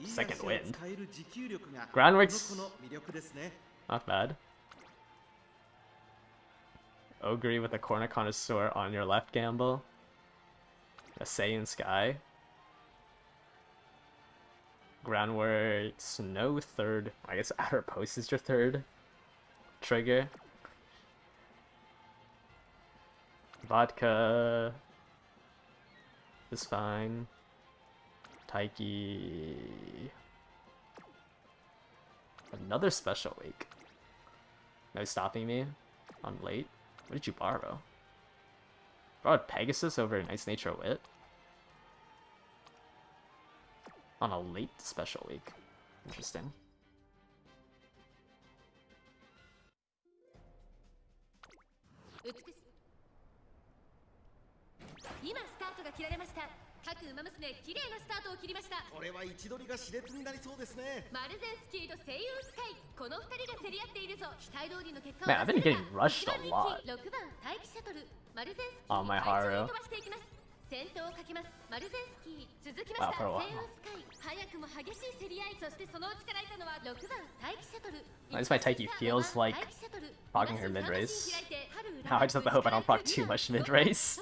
Second wind. Groundworks, not bad. Ogre with a corner connoisseur on your left gamble. A Saiyan Sky. Groundworks, no third. I guess outer post is your third trigger. Vodka is fine. Taiki. Another special week. No stopping me on late. What did you borrow? Borrowed Pegasus over Nice Nature Wit? On a late special week. Interesting. Man, I've been getting rushed a lot on my Haru. Wow, for a while. At least my Taiki feels like proccing her mid-race. Now I just have to hope I don't proc too much mid-race.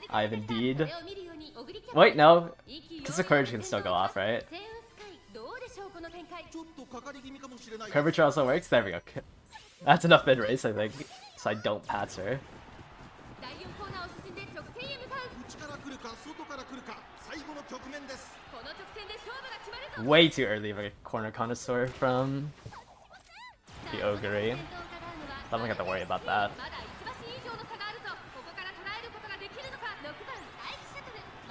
I have indeed. Wait, no. Kiss of Courage can still go off, right? Curvature also works? There we go. That's enough mid-race, I think. So I don't pass her. Way too early of a corner connoisseur from the Ogre. I don't have to worry about that.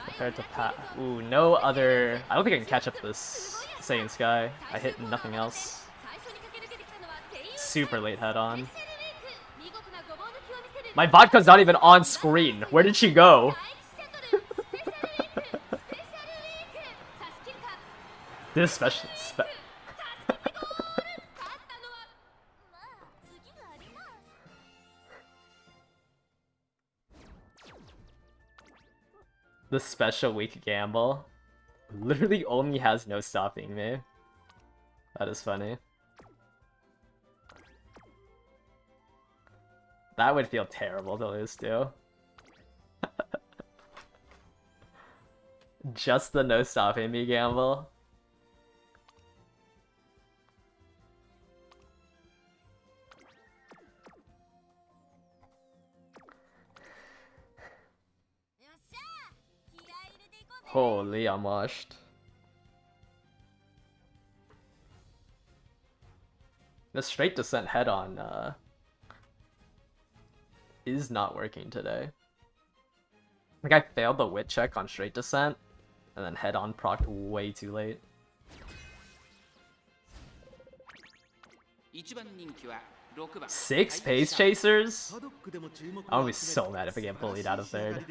Compared to Pat. Ooh, no other. I don't think I can catch up this Saiyan Sky. I hit nothing else. Super late head on. My vodka's not even on screen. Where did she go? This special. The special week gamble literally only has no stopping me. That is funny. That would feel terrible to lose to. Just the no stopping me gamble. Holy, I'm washed. The straight descent head on is not working today. I think I failed the wit check on straight descent, and then head on procced way too late. Six pace chasers? I would be so mad if I get bullied out of third.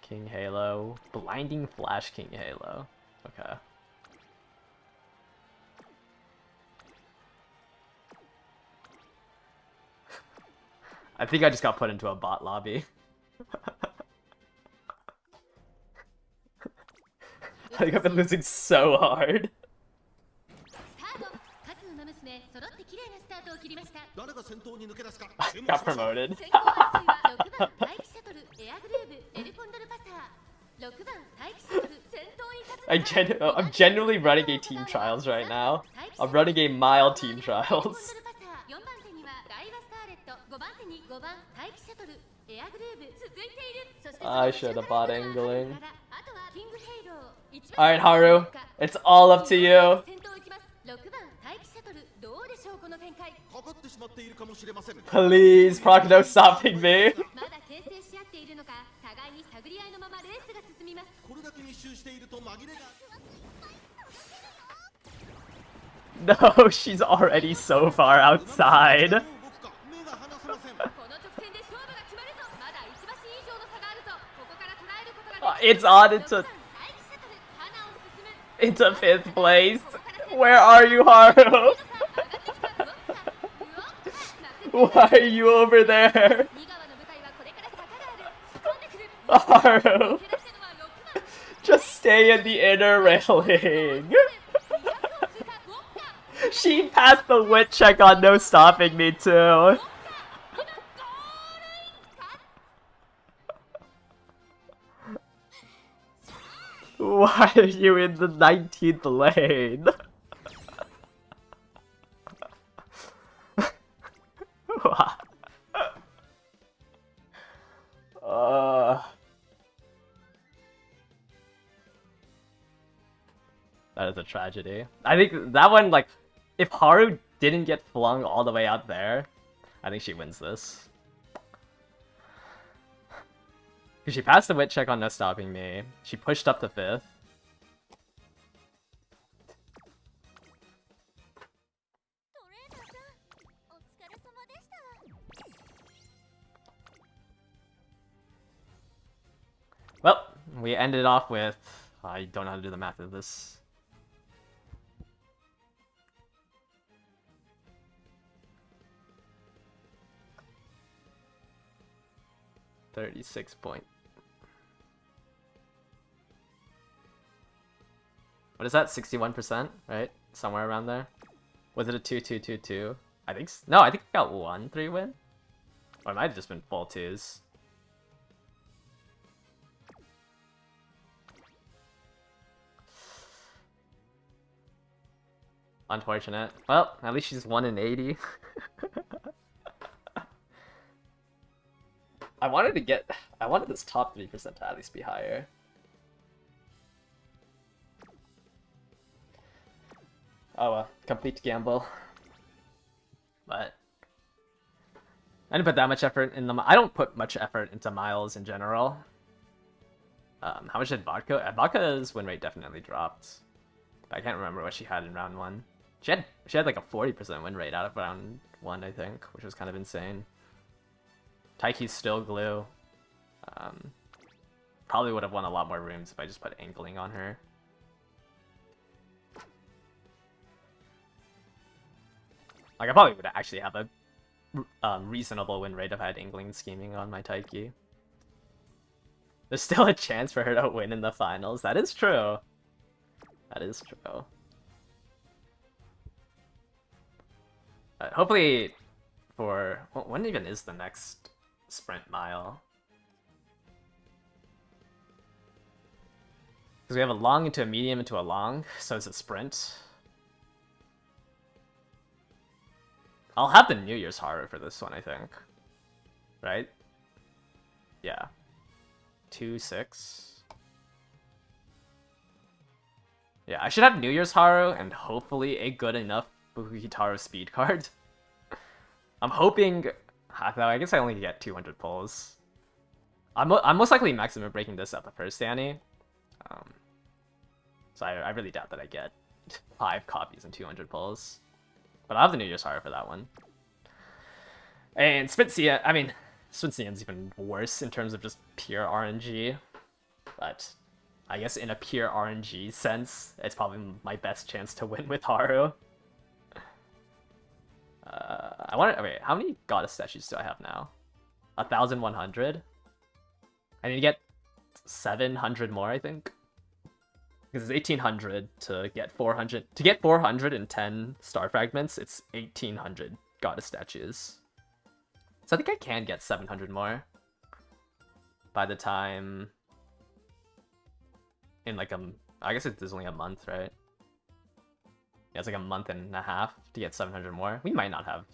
King Halo. Blinding Flash King Halo. Okay. I think I just got put into a bot lobby. I think I've been losing so hard. Got promoted. I'm genuinely running a team trials right now. I'm running a mild team trials. I should have bought angling. Alright, Haru. It's all up to you. Please, Procno stopping me. No, she's already so far outside. It's on into 5th place. Where are you, Haru? Why are you over there? Haru, just stay in the inner railing. She passed the wit check on no stopping me too. Why are you in the 19th lane? That is a tragedy. I think that one, like, if Haru didn't get flung all the way out there, I think she wins this. Because she passed the wit check on no stopping me. She pushed up to 5th. Well, we ended off with... I don't know how to do the math of this. $36 point. What is that? 61%, right? Somewhere around there. Was it a 2-2-2-2? I think no, I think I got 1-3 win. Or it might have just been full 2s. Unfortunate. Well, at least she's 1 in 80. I wanted this top 3% to at least be higher. Oh well, complete gamble. But I didn't put that much effort in I don't put much effort into miles in general. How much did Vodka? Vodka's win rate definitely dropped. But I can't remember what she had in round 1. She had like a 40% win rate out of round 1, I think, which was kind of insane. Taiki's still glue. Probably would have won a lot more rooms if I just put angling on her. Like, I probably would actually have a reasonable win rate if I had angling and scheming on my Taiki. There's still a chance for her to win in the finals. That is true. That is true. Hopefully for... when even is the next sprint mile? Because we have a long into a medium into a long, so it's a sprint. I'll have the New Year's Haru for this one, I think. Right? Yeah. 2-6. Yeah, I should have New Year's Haru and hopefully a good enough Bukitaru speed card. I'm hoping... though I guess I only get 200 pulls. I'm most likely maximum breaking this at the first Annie. So I really doubt that I get 5 copies and 200 pulls. But I'll have the New Year's Haru for that one. And Spitsia, I mean, Spitsian's even worse in terms of just pure RNG. But I guess in a pure RNG sense, it's probably my best chance to win with Haru. Wait, how many goddess statues do I have now? 1,100? I need to get 700 more, I think. Because it's 1,800 to get 400. To get 410 star fragments, it's 1,800 goddess statues. So I think I can get 700 more by the time in like I guess it's only a month, right? Yeah, it's like a month and a half to get 700 more. We might not have,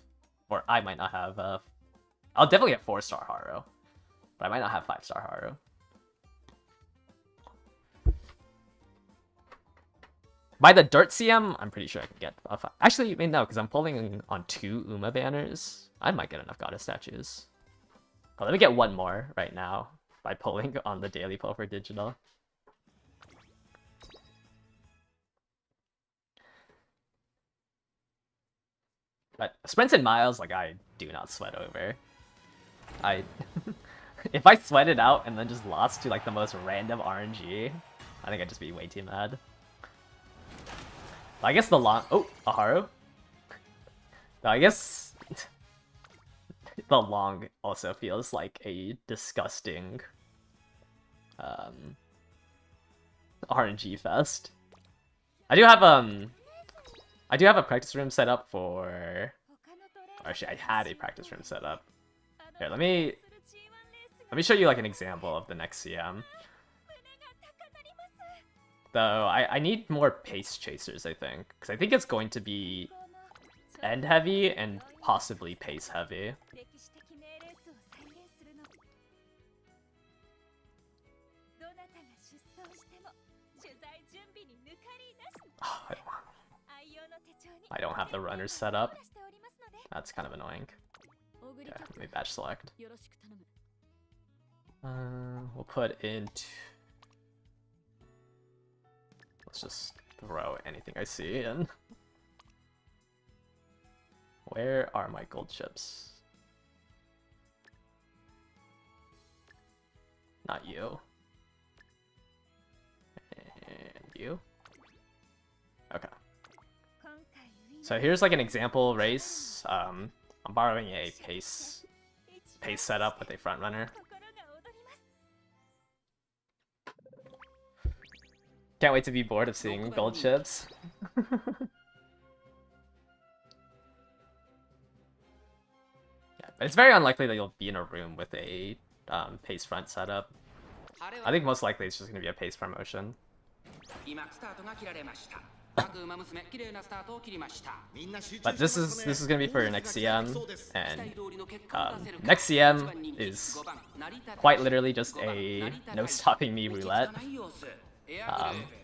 or I might not have. I'll definitely get 4-star Haru, but I might not have 5-star Haru. By the Dirt CM, I'm pretty sure I can get a 5. Actually, I mean, no, because I'm pulling on 2 Uma banners. I might get enough goddess statues. Oh, let me get 1 more right now by pulling on the daily pull for digital. But sprints and miles, like, I do not sweat over. If I sweat it out and then just lost to, like, the most random RNG, I think I'd just be way too mad. I guess the long... Oh, a Haru? I guess... the long also feels like a disgusting... RNG fest. I do have a practice room set up for... Or actually, I had a practice room set up. Here, let me show you like an example of the next CM. Though I need more pace chasers, I think, because I think it's going to be end heavy and possibly pace heavy. Oh, I don't have the runners set up. That's kind of annoying. Okay, let me batch select. We'll put in... Let's just throw anything I see in. Where are my gold chips? Not you. And you. Okay. So here's like an example race. I'm borrowing a pace setup with a front runner. Can't wait to be bored of seeing gold chips. Yeah, but it's very unlikely that you'll be in a room with a pace front setup. I think most likely it's just going to be a pace promotion. But this is going to be for your next CM, and next CM is quite literally just a no stopping me roulette.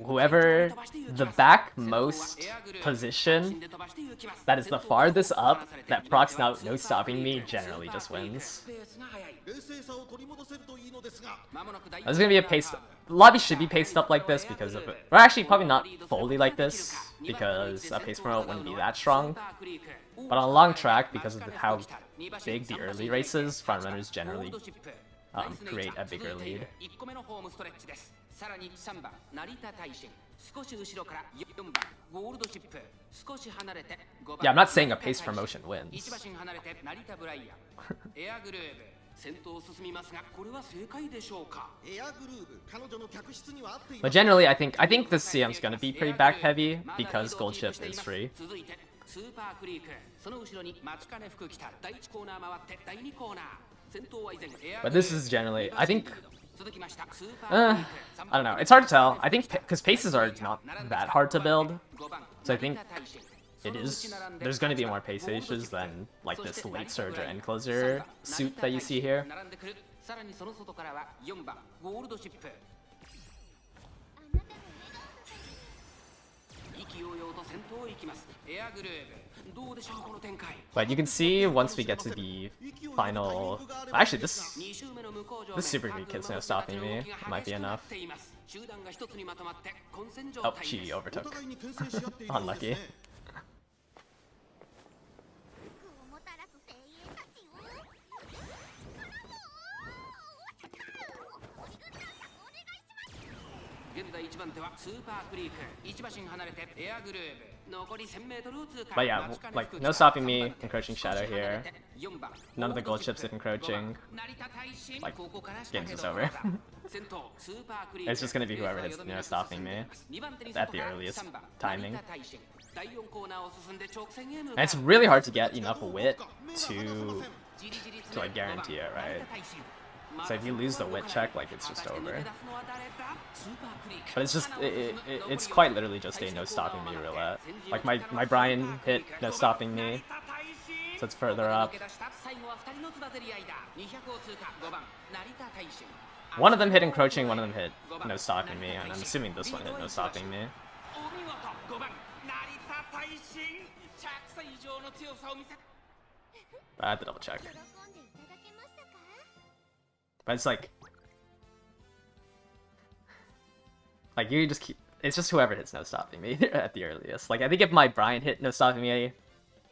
Whoever the back most position that is the farthest up that procs out no stopping me generally just wins. There's gonna be a pace. The lobby should be paced up like this because of it. Or actually, probably not fully like this because a pace promote wouldn't be that strong. But on a long track, because of how big the early races, front runners generally create a bigger lead. Yeah, I'm not saying a pace promotion wins. But generally, I think this CM's gonna be pretty back heavy because gold chip is free. But this is generally, I think, I don't know, it's hard to tell. I think, because paces are not that hard to build, so I think there's going to be more pace issues than, like, this late surge or end closer suit that you see here. But you can see once we get to the final... Actually, this Super Greek kid's no stopping me. It might be enough. Oh, she overtook. Unlucky. But yeah, like, no stopping me, encroaching shadow here. None of the gold chips are encroaching. Like, game's just over. It's just gonna be whoever hits the no stopping me at the earliest timing. And it's really hard to get enough wit to like guarantee it, right? So if you lose the wit check, like, it's just over. But it's just, it's quite literally just a no stopping me roulette. Like, my Brian hit no stopping me, so it's further up. One of them hit encroaching, one of them hit no stopping me, and I'm assuming this one hit no stopping me. But I have to double check. But it's like you just keep, it's just whoever hits no stopping me at the earliest. Like, I think if my Brian hit no stopping me,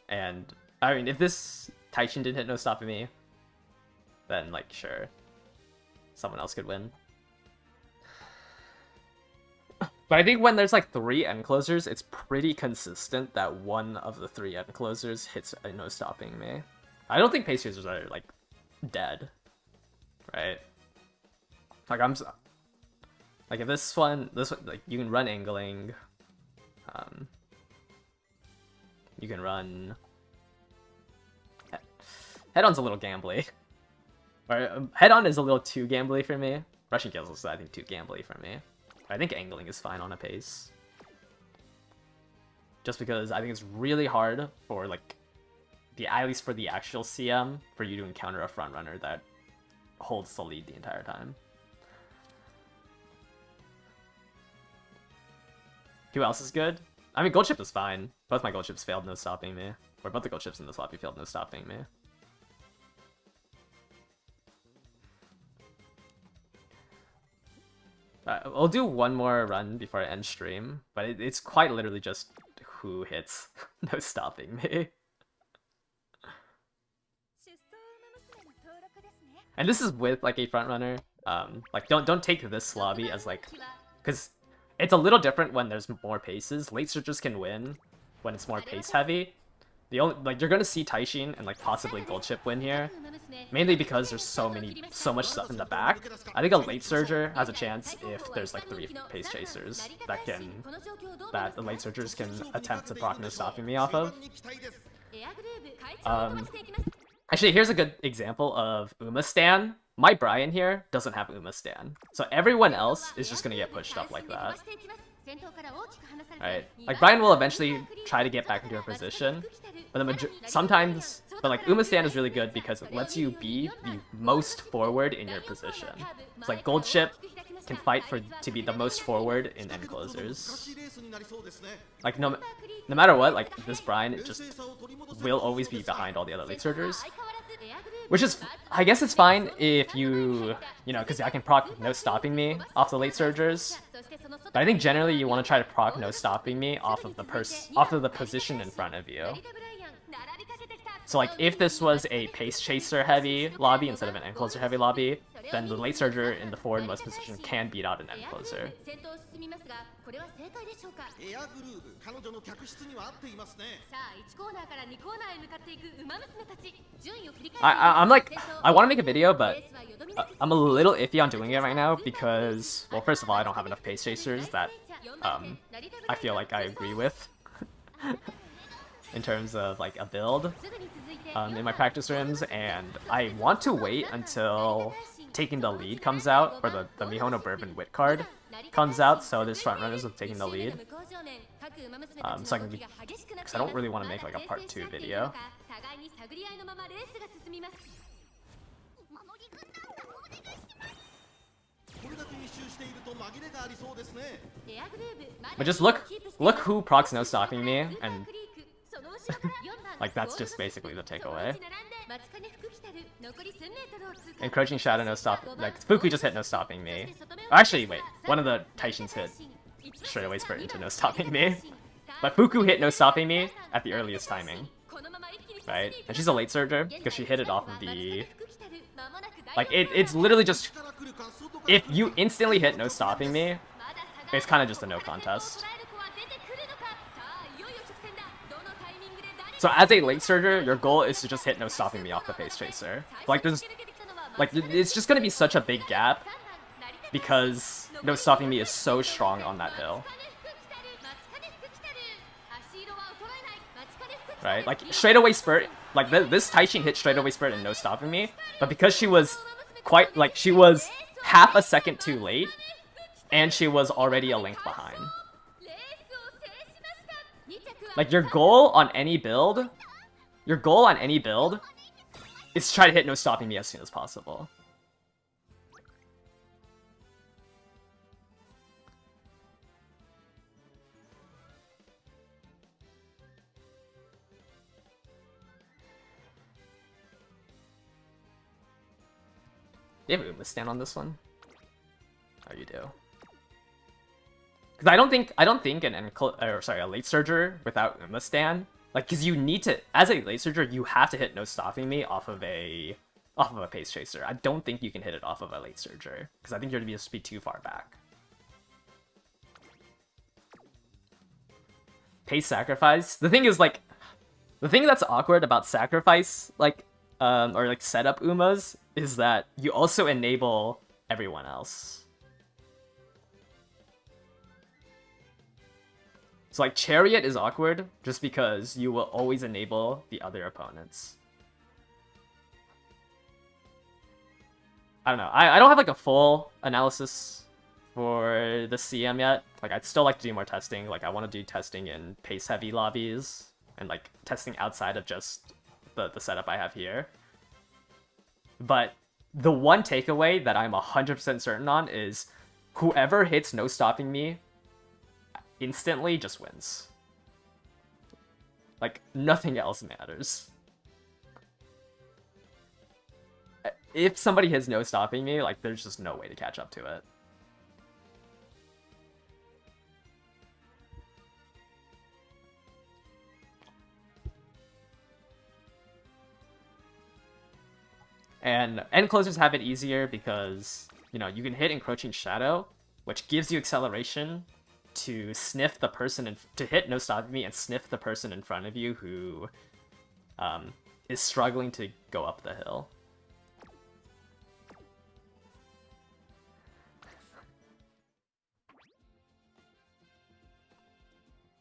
and I mean if this Taishin didn't hit no stopping me, then like sure, someone else could win. But I think when there's like 3 end closers, it's pretty consistent that one of the 3 end closers hits a no stopping me. I don't think pace chasers are like dead, right? Like like if this one, like you can run angling, you can run. Head-on's a little gambly, or head-on is a little too gambly for me. Rushing kills is I think too gambly for me. I think angling is fine on a pace. Just because I think it's really hard for like at least for the actual CM for you to encounter a front runner that holds the lead the entire time. Who else is good? I mean, gold chip is fine. Both my gold chips failed no stopping me. Or both the gold chips in this lobby failed no stopping me. I'll do one more run before I end stream, but it's quite literally just who hits no stopping me. And this is with like a front runner. Like don't take this lobby as like, because it's a little different when there's more paces. Late surgers can win when it's more pace heavy. The only, like, you're gonna see Taishin and like possibly gold chip win here, mainly because there's so much stuff in the back. I think a late surger has a chance if there's like 3 pace chasers that the late surgers can attempt to proc no stopping me off of. Actually, here's a good example of Uma Stan. My Brian here doesn't have Uma Stan, so everyone else is just gonna get pushed up like that. Right, like Brian will eventually try to get back into a position, but sometimes, like Uma Stand is really good because it lets you be the most forward in your position. It's like gold chip can fight to be the most forward in end closers. Like no matter what, like this Brian just will always be behind all the other late surgers. Which is, I guess it's fine if you know, because I can proc no stopping me off the late surgers. But I think generally you want to try to proc no stopping me off of the position in front of you. So like if this was a pace chaser heavy lobby instead of an end closer heavy lobby, then the late surger in the forwardmost position can beat out an end closer. I'm like, I want to make a video, but I'm a little iffy on doing it right now because, well, first of all, I don't have enough pace chasers that I feel like I agree with in terms of like a build in my practice rooms, and I want to wait until taking the lead comes out, or the Mihono Bourbon Wit card comes out, so there's front runners with taking the lead. So I can because I don't really want to make like a part 2 video. But just look who procs no stopping me, and like that's just basically the takeaway. Encroaching Shadow no stop, like Fuku just hit no stopping me. Actually, wait, one of the Taishins hit straight away sprint into no stopping me. But Fuku hit no stopping me at the earliest timing. Right? And she's a late surger because she hit it off of the... Like, it's literally just... If you instantly hit no stopping me, it's kind of just a no contest. So as a late surger, your goal is to just hit no stopping me off the pace chaser. Like there's, like it's just gonna be such a big gap because no stopping me is so strong on that hill. Right, like straightaway spurt, like this Taishin hit straightaway spurt and no stopping me, but because she was quite, like, she was half a second too late, and she was already a length behind. Like, your goal on any build is to try to hit no stopping me as soon as possible. Do you have Uma stand on this one? Oh, you do. Because I don't think a late surger without Uma stand, like, because you need to, as a late surger, you have to hit no stopping me off of a pace chaser. I don't think you can hit it off of a late surger, because I think you're gonna be too far back. Pace sacrifice. The thing is, like, the thing that's awkward about sacrifice, like, or like setup Umas, is that you also enable everyone else. So like Chariot is awkward just because you will always enable the other opponents. I don't know. I don't have like a full analysis for the CM yet. Like, I'd still like to do more testing. Like, I want to do testing in pace heavy lobbies and like testing outside of just the setup I have here. But the one takeaway that I'm 100% certain on is whoever hits no stopping me instantly just wins. Like, nothing else matters. If somebody hits no stopping me, like, there's just no way to catch up to it. And end closers have it easier because, you know, you can hit Encroaching Shadow, which gives you acceleration to sniff the person to hit no stopping me and sniff the person in front of you who is struggling to go up the hill.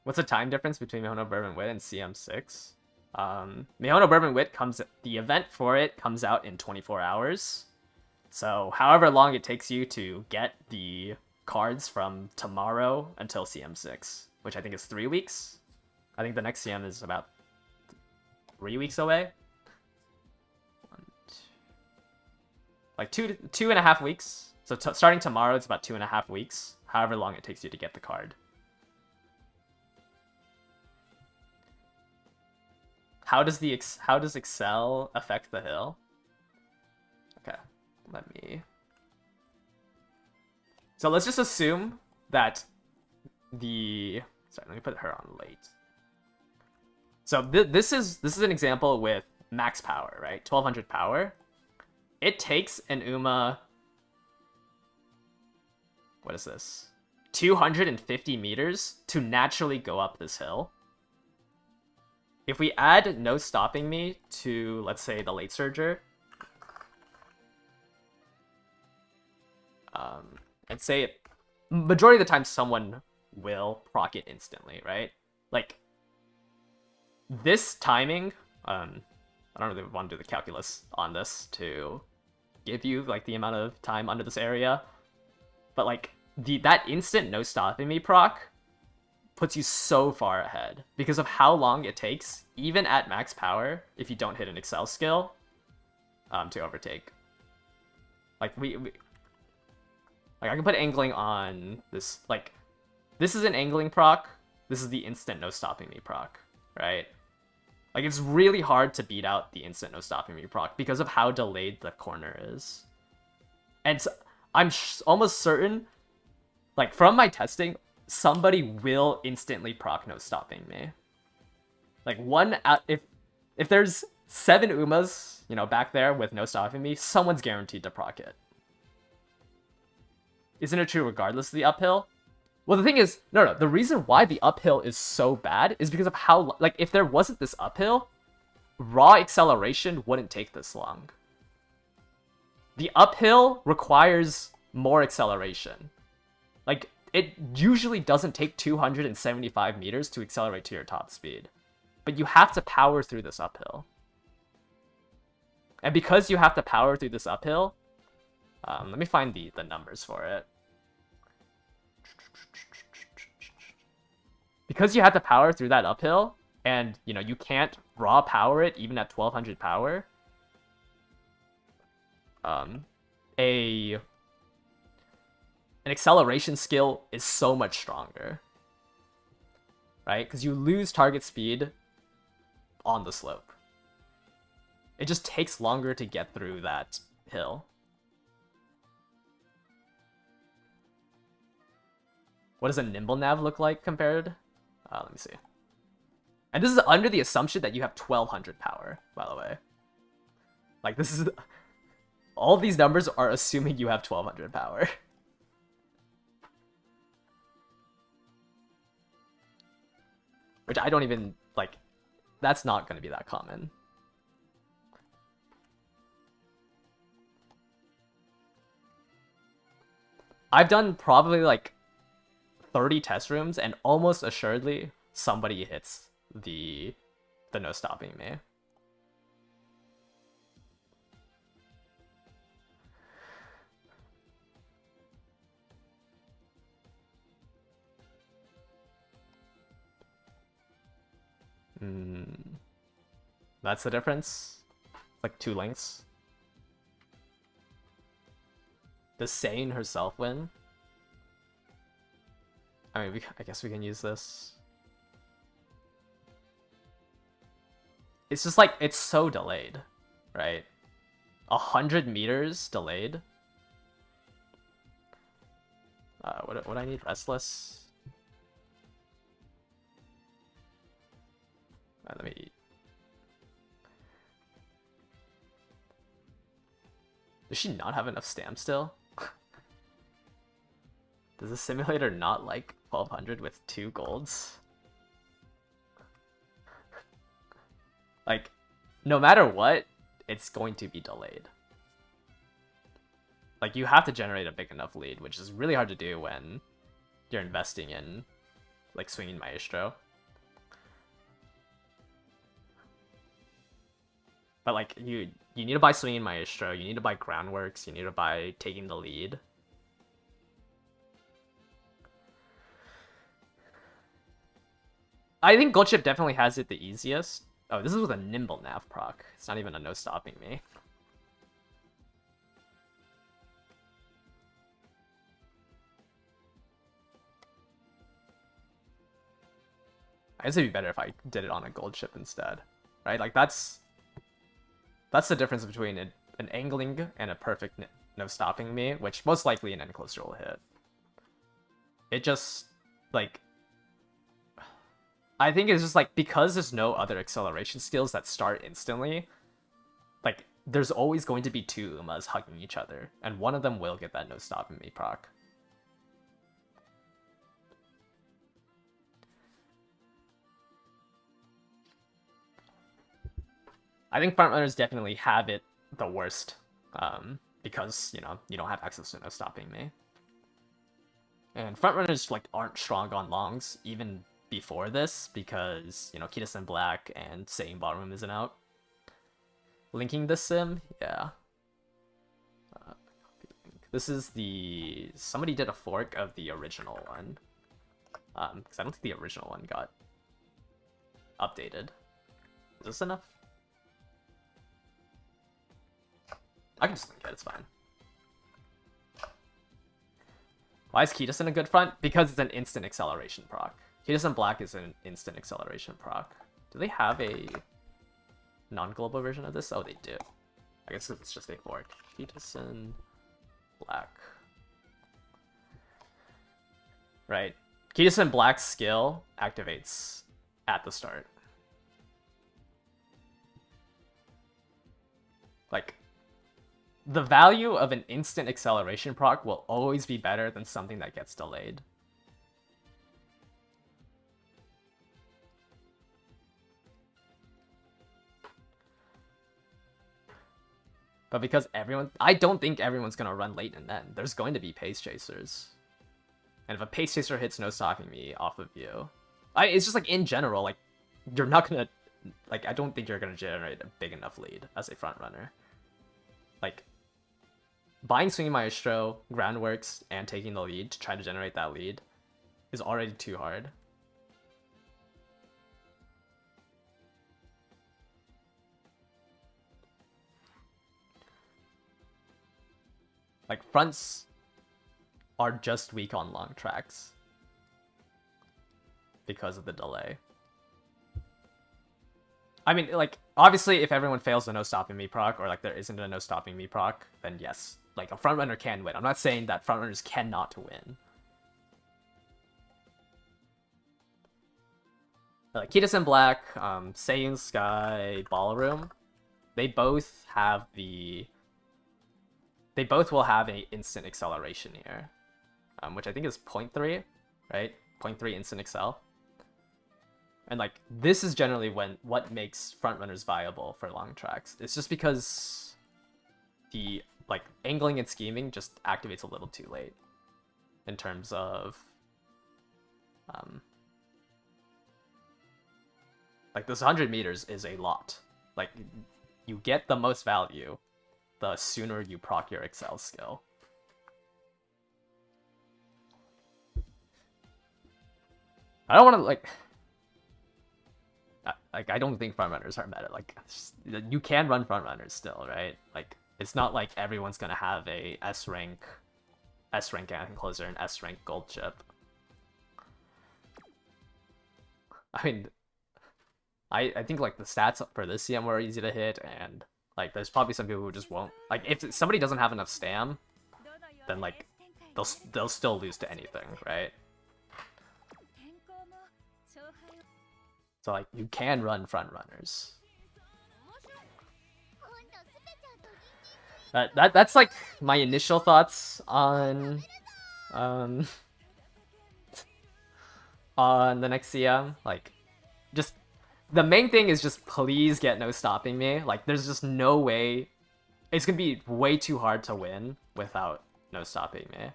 What's the time difference between Mihono Bourbon Wit and CM6? Mihono Bourbon Wit the event for it comes out in 24 hours. So however long it takes you to get the cards from tomorrow until CM6, which I think is 3 weeks. I think the next CM is about 3 weeks away. Like 2.5 weeks. So starting tomorrow, it's about 2.5 weeks. However long it takes you to get the card. How does Excel affect the hill? Okay, So let's just assume that sorry, let me put her on late. So this is an example with max power, right? 1200 power. It takes an Uma. What is this? 250 meters to naturally go up this hill. If we add no stopping me to, let's say, the late surger, and say majority of the time someone will proc it instantly, right? Like, this timing, I don't really want to do the calculus on this to give you like the amount of time under this area, but like that instant no stopping me proc puts you so far ahead because of how long it takes, even at max power, if you don't hit an Excel skill, to overtake. Like, like, I can put angling on this, like, this is an angling proc, this is the instant no stopping me proc, right? Like, it's really hard to beat out the instant no stopping me proc because of how delayed the corner is. And so, I'm almost certain, like, from my testing, somebody will instantly proc no stopping me. Like, if there's 7 Umas, you know, back there with no stopping me, someone's guaranteed to proc it. Isn't it true regardless of the uphill? Well, the thing is, no, the reason why the uphill is so bad is because of how, like, if there wasn't this uphill, raw acceleration wouldn't take this long. The uphill requires more acceleration. Like, it usually doesn't take 275 meters to accelerate to your top speed. But you have to power through this uphill. And because you have to power through this uphill, Let me find the numbers for it. Because you had to power through that uphill, and you know you can't raw power it even at 1200 power. An acceleration skill is so much stronger, right? Because you lose target speed on the slope. It just takes longer to get through that hill. What does a nimble nav look like compared? Let me see. And this is under the assumption that you have 1200 power, by the way. Like, this is... All these numbers are assuming you have 1200 power. Which I don't even... Like, that's not going to be that common. I've done probably, like, 30 test rooms, and almost assuredly, somebody hits the no stopping me. That's the difference. Like 2 lengths. Does Sane herself win? I mean, I guess we can use this. It's just like, it's so delayed, right? 100 meters delayed. What I need? Restless? Let me... Does she not have enough stamp still? Does the simulator not like 1200 with 2 golds? Like, no matter what, it's going to be delayed. Like, you have to generate a big enough lead, which is really hard to do when you're investing in, like, swinging Maestro. But, like, you need to buy swinging Maestro, you need to buy groundworks, you need to buy taking the lead. I think Gold Chip definitely has it the easiest. Oh, this is with a Nimble Nav proc. It's not even a no stopping me. I guess it'd be better if I did it on a Gold Chip instead, right? Like, that's the difference between an angling and a perfect no stopping me, which most likely an encloser will hit. It just, like... I think it's just like, because there's no other acceleration skills that start instantly, like, there's always going to be 2 Umas hugging each other, and one of them will get that no stopping me proc. I think frontrunners definitely have it the worst, because, you know, you don't have access to no stopping me. And frontrunners, like, aren't strong on longs, even before this, because, you know, Kitasen Black and Saying Ballroom isn't out. Linking the sim? Yeah. This is the... Somebody did a fork of the original one. Because I don't think the original one got updated. Is this enough? I can just link it, it's fine. Why is Kitasen a good front? Because it's an instant acceleration proc. Kitasen Black is an instant acceleration proc. Do they have a non-global version of this? Oh, they do. I guess it's just a fork. Kitasen Black. Right. Kitasen Black's skill activates at the start. Like, the value of an instant acceleration proc will always be better than something that gets delayed. But because everyone... I don't think everyone's going to run late and then. There's going to be pace chasers. And if a pace chaser hits no stopping me off of you... it's just like, in general, like, you're not going to... Like, I don't think you're going to generate a big enough lead as a front runner. Like, buying Swinging Maestro, Groundworks, and taking the lead to try to generate that lead is already too hard. Like, fronts are just weak on long tracks because of the delay. I mean, like, obviously, if everyone fails the no stopping me proc, or like there isn't a no stopping me proc, then yes, like a frontrunner can win. I'm not saying that frontrunners cannot win. Like Kitas in Black, Saiyan Sky, Ballroom, they both have the... They both will have an instant acceleration here, which I think is 0.3, right? 0.3 instant accel. And like, this is generally what makes frontrunners viable for long tracks. It's just because the like angling and scheming just activates a little too late in terms of like this 100 meters is a lot. Like, you get the most value the sooner you proc your excel skill. I don't want to like I don't think frontrunners are meta. Like, you can run frontrunners still, right? Like, it's not like everyone's gonna have a S rank Anthem Closer and S rank gold chip. I mean, I think like the stats for this CM were easy to hit, and like there's probably some people who just won't. Like, if somebody doesn't have enough stam, then like they'll still lose to anything, right? So like, you can run front runners. That's like my initial thoughts on the next CM. Like, just the main thing is just please get no stopping me. Like, there's just no way. It's gonna be way too hard to win without no stopping me.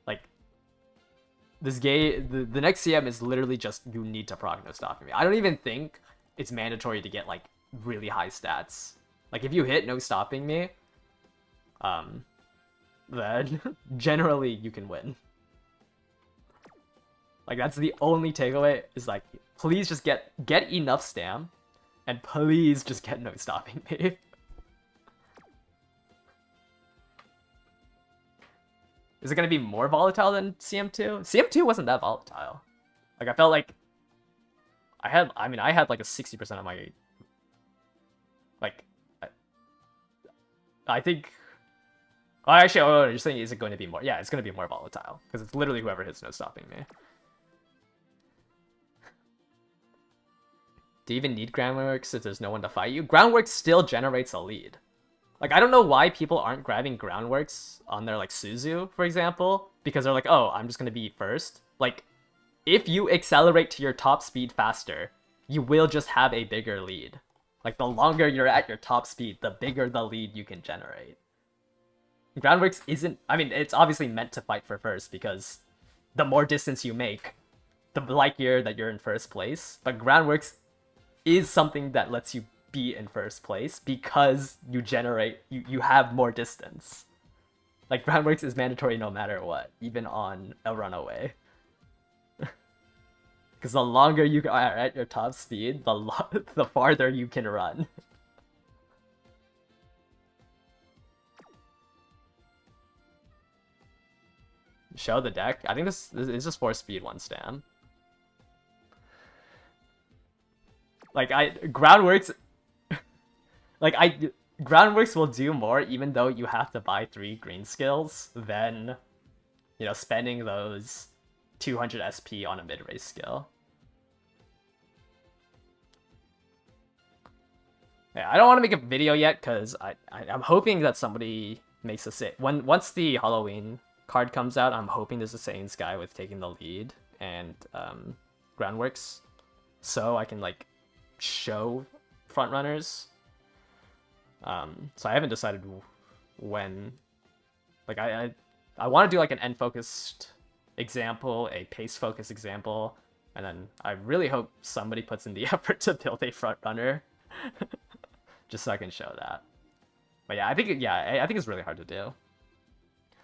Like, this game, the next CM is literally just you need to proc no stopping me. I don't even think it's mandatory to get like really high stats. Like, if you hit no stopping me, then generally you can win. Like, that's the only takeaway, is like, please just get enough stam, and please just get no stopping me. Is it gonna be more volatile than CM2? CM2 wasn't that volatile. Like, I felt like I had like a 60% of my, like, I think. Oh, actually, oh, you're saying, is it going to be more? Yeah, it's going to be more volatile because it's literally whoever hits no stopping me. Do you even need Groundworks if there's no one to fight you? Groundworks still generates a lead. Like, I don't know why people aren't grabbing Groundworks on their, like, Suzu, for example, because they're like, oh, I'm just going to be first. Like, if you accelerate to your top speed faster, you will just have a bigger lead. Like, the longer you're at your top speed, the bigger the lead you can generate. Groundworks isn't... I mean, it's obviously meant to fight for first, because the more distance you make, the likelier that you're in first place. But Groundworks is something that lets you be in first place because you generate... You have more distance. Like, Groundworks is mandatory no matter what, even on a runaway. Because the longer you are at your top speed, the farther you can run. Show the deck? I think this is just 4 speed 1 stam. Like, Groundworks... like, Groundworks will do more even though you have to buy 3 green skills than, you know, spending those 200 SP on a mid-race skill. Yeah, I don't want to make a video yet because I'm hoping that somebody makes a sit. Once the Halloween card comes out, I'm hoping there's a Saiyan Sky with taking the lead and Groundworks, so I can like show frontrunners. So I haven't decided when. Like, I want to do like an end focused example, a pace focused example, and then I really hope somebody puts in the effort to build a frontrunner. Just so I can show that. But yeah, I think it's really hard to do.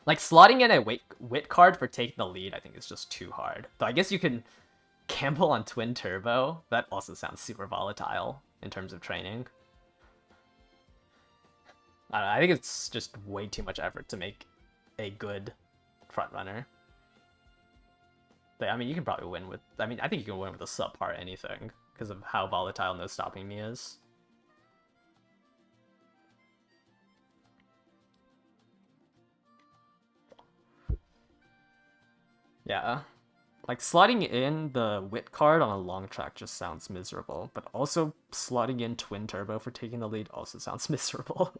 Like slotting in a wit card for taking the lead, I think is just too hard. Though I guess you can gamble on Twin Turbo. That also sounds super volatile in terms of training. I don't know, I think it's just way too much effort to make a good front runner. But, I mean, you can probably win with. I mean, I think you can win with a subpar anything because of how volatile No Stopping Me is. Yeah. Like, slotting in the wit card on a long track just sounds miserable, but also slotting in Twin Turbo for taking the lead also sounds miserable.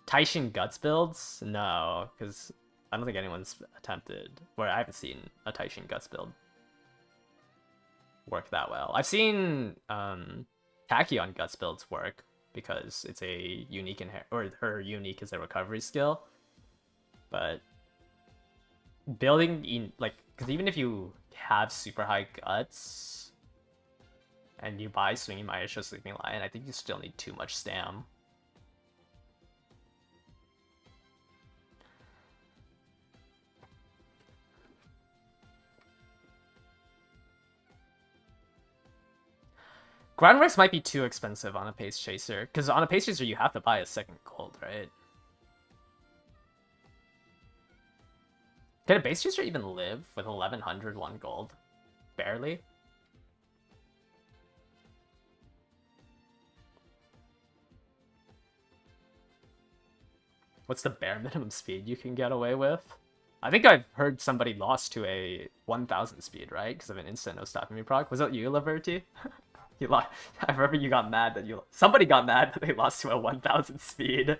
Taishin Guts builds? No, because I don't think anyone's attempted, or I haven't seen a Taishin Guts build work that well. I've seen Tachyon Guts builds work, because it's a unique or her unique is a recovery skill. But building like, because even if you have super high guts and you buy Swinging Maestro Sleeping Lion, I think you still need too much stam. Ground Rex might be too expensive on a Pace Chaser, because on a Pace Chaser you have to buy a second gold, right? Can a Pace Chaser even live with 1101 gold? Barely? What's the bare minimum speed you can get away with? I think I've heard somebody lost to a 1000 speed, right? Because of an instant No Stopping Me proc. Was that you, Liberty? I remember you got mad that somebody got mad that they lost to a 1000 speed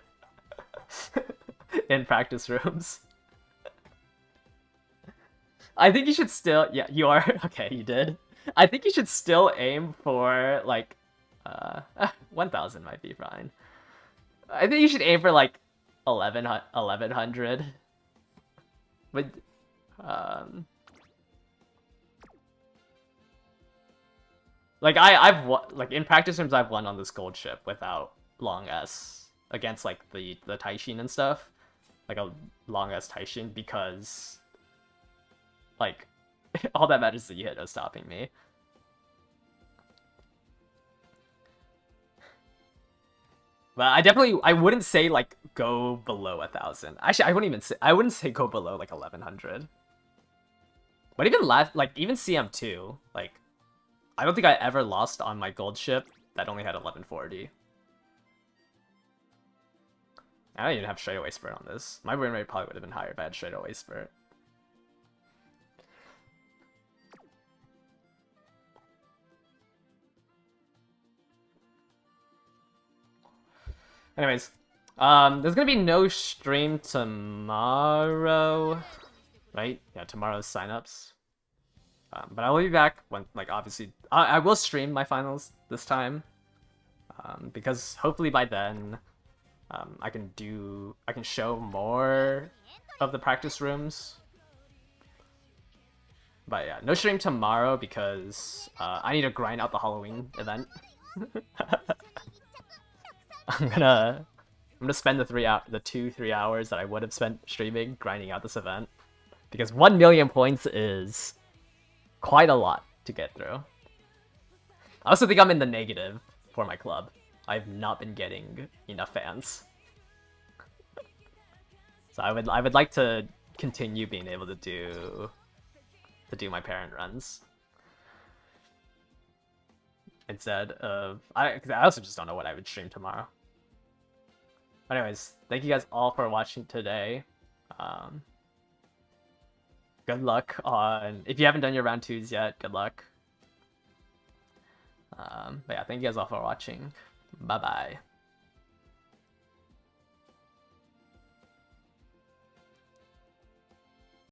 in practice rooms. I think you should still, yeah, you are, okay, you did. I think you should still aim for, like, 1000 might be fine. I think you should aim for, like, 1100. But, like, I've won, like, in practice rooms, I've won on this gold ship without long S against, like, the Taishin and stuff. Like, a long S Taishin, because, like, all that matters is that you hit No Stopping Me. But I wouldn't say, like, go below 1000. Actually, I wouldn't say go below, like, 1100. But even even CM2, like, I don't think I ever lost on my gold ship that only had 1140. I don't even have straightaway spurt on this. My win rate probably would have been higher if I had straightaway spurt. Anyways, there's gonna be no stream tomorrow, right? Yeah, tomorrow's signups. But I will be back when, like, obviously, I will stream my finals this time, because hopefully by then, I can show more of the practice rooms. But yeah, no stream tomorrow because I need to grind out the Halloween event. I'm gonna spend the 2-3 hours that I would have spent streaming grinding out this event, because 1 million points is quite a lot to get through. I also think I'm in the negative for my club. I've not been getting enough fans, so I would like to continue being able to do my parent runs instead of I also just don't know what I would stream tomorrow. Anyways, thank you guys all for watching today. Good luck on, if you haven't done your round 2s yet, good luck. But yeah, thank you guys all for watching. Bye bye.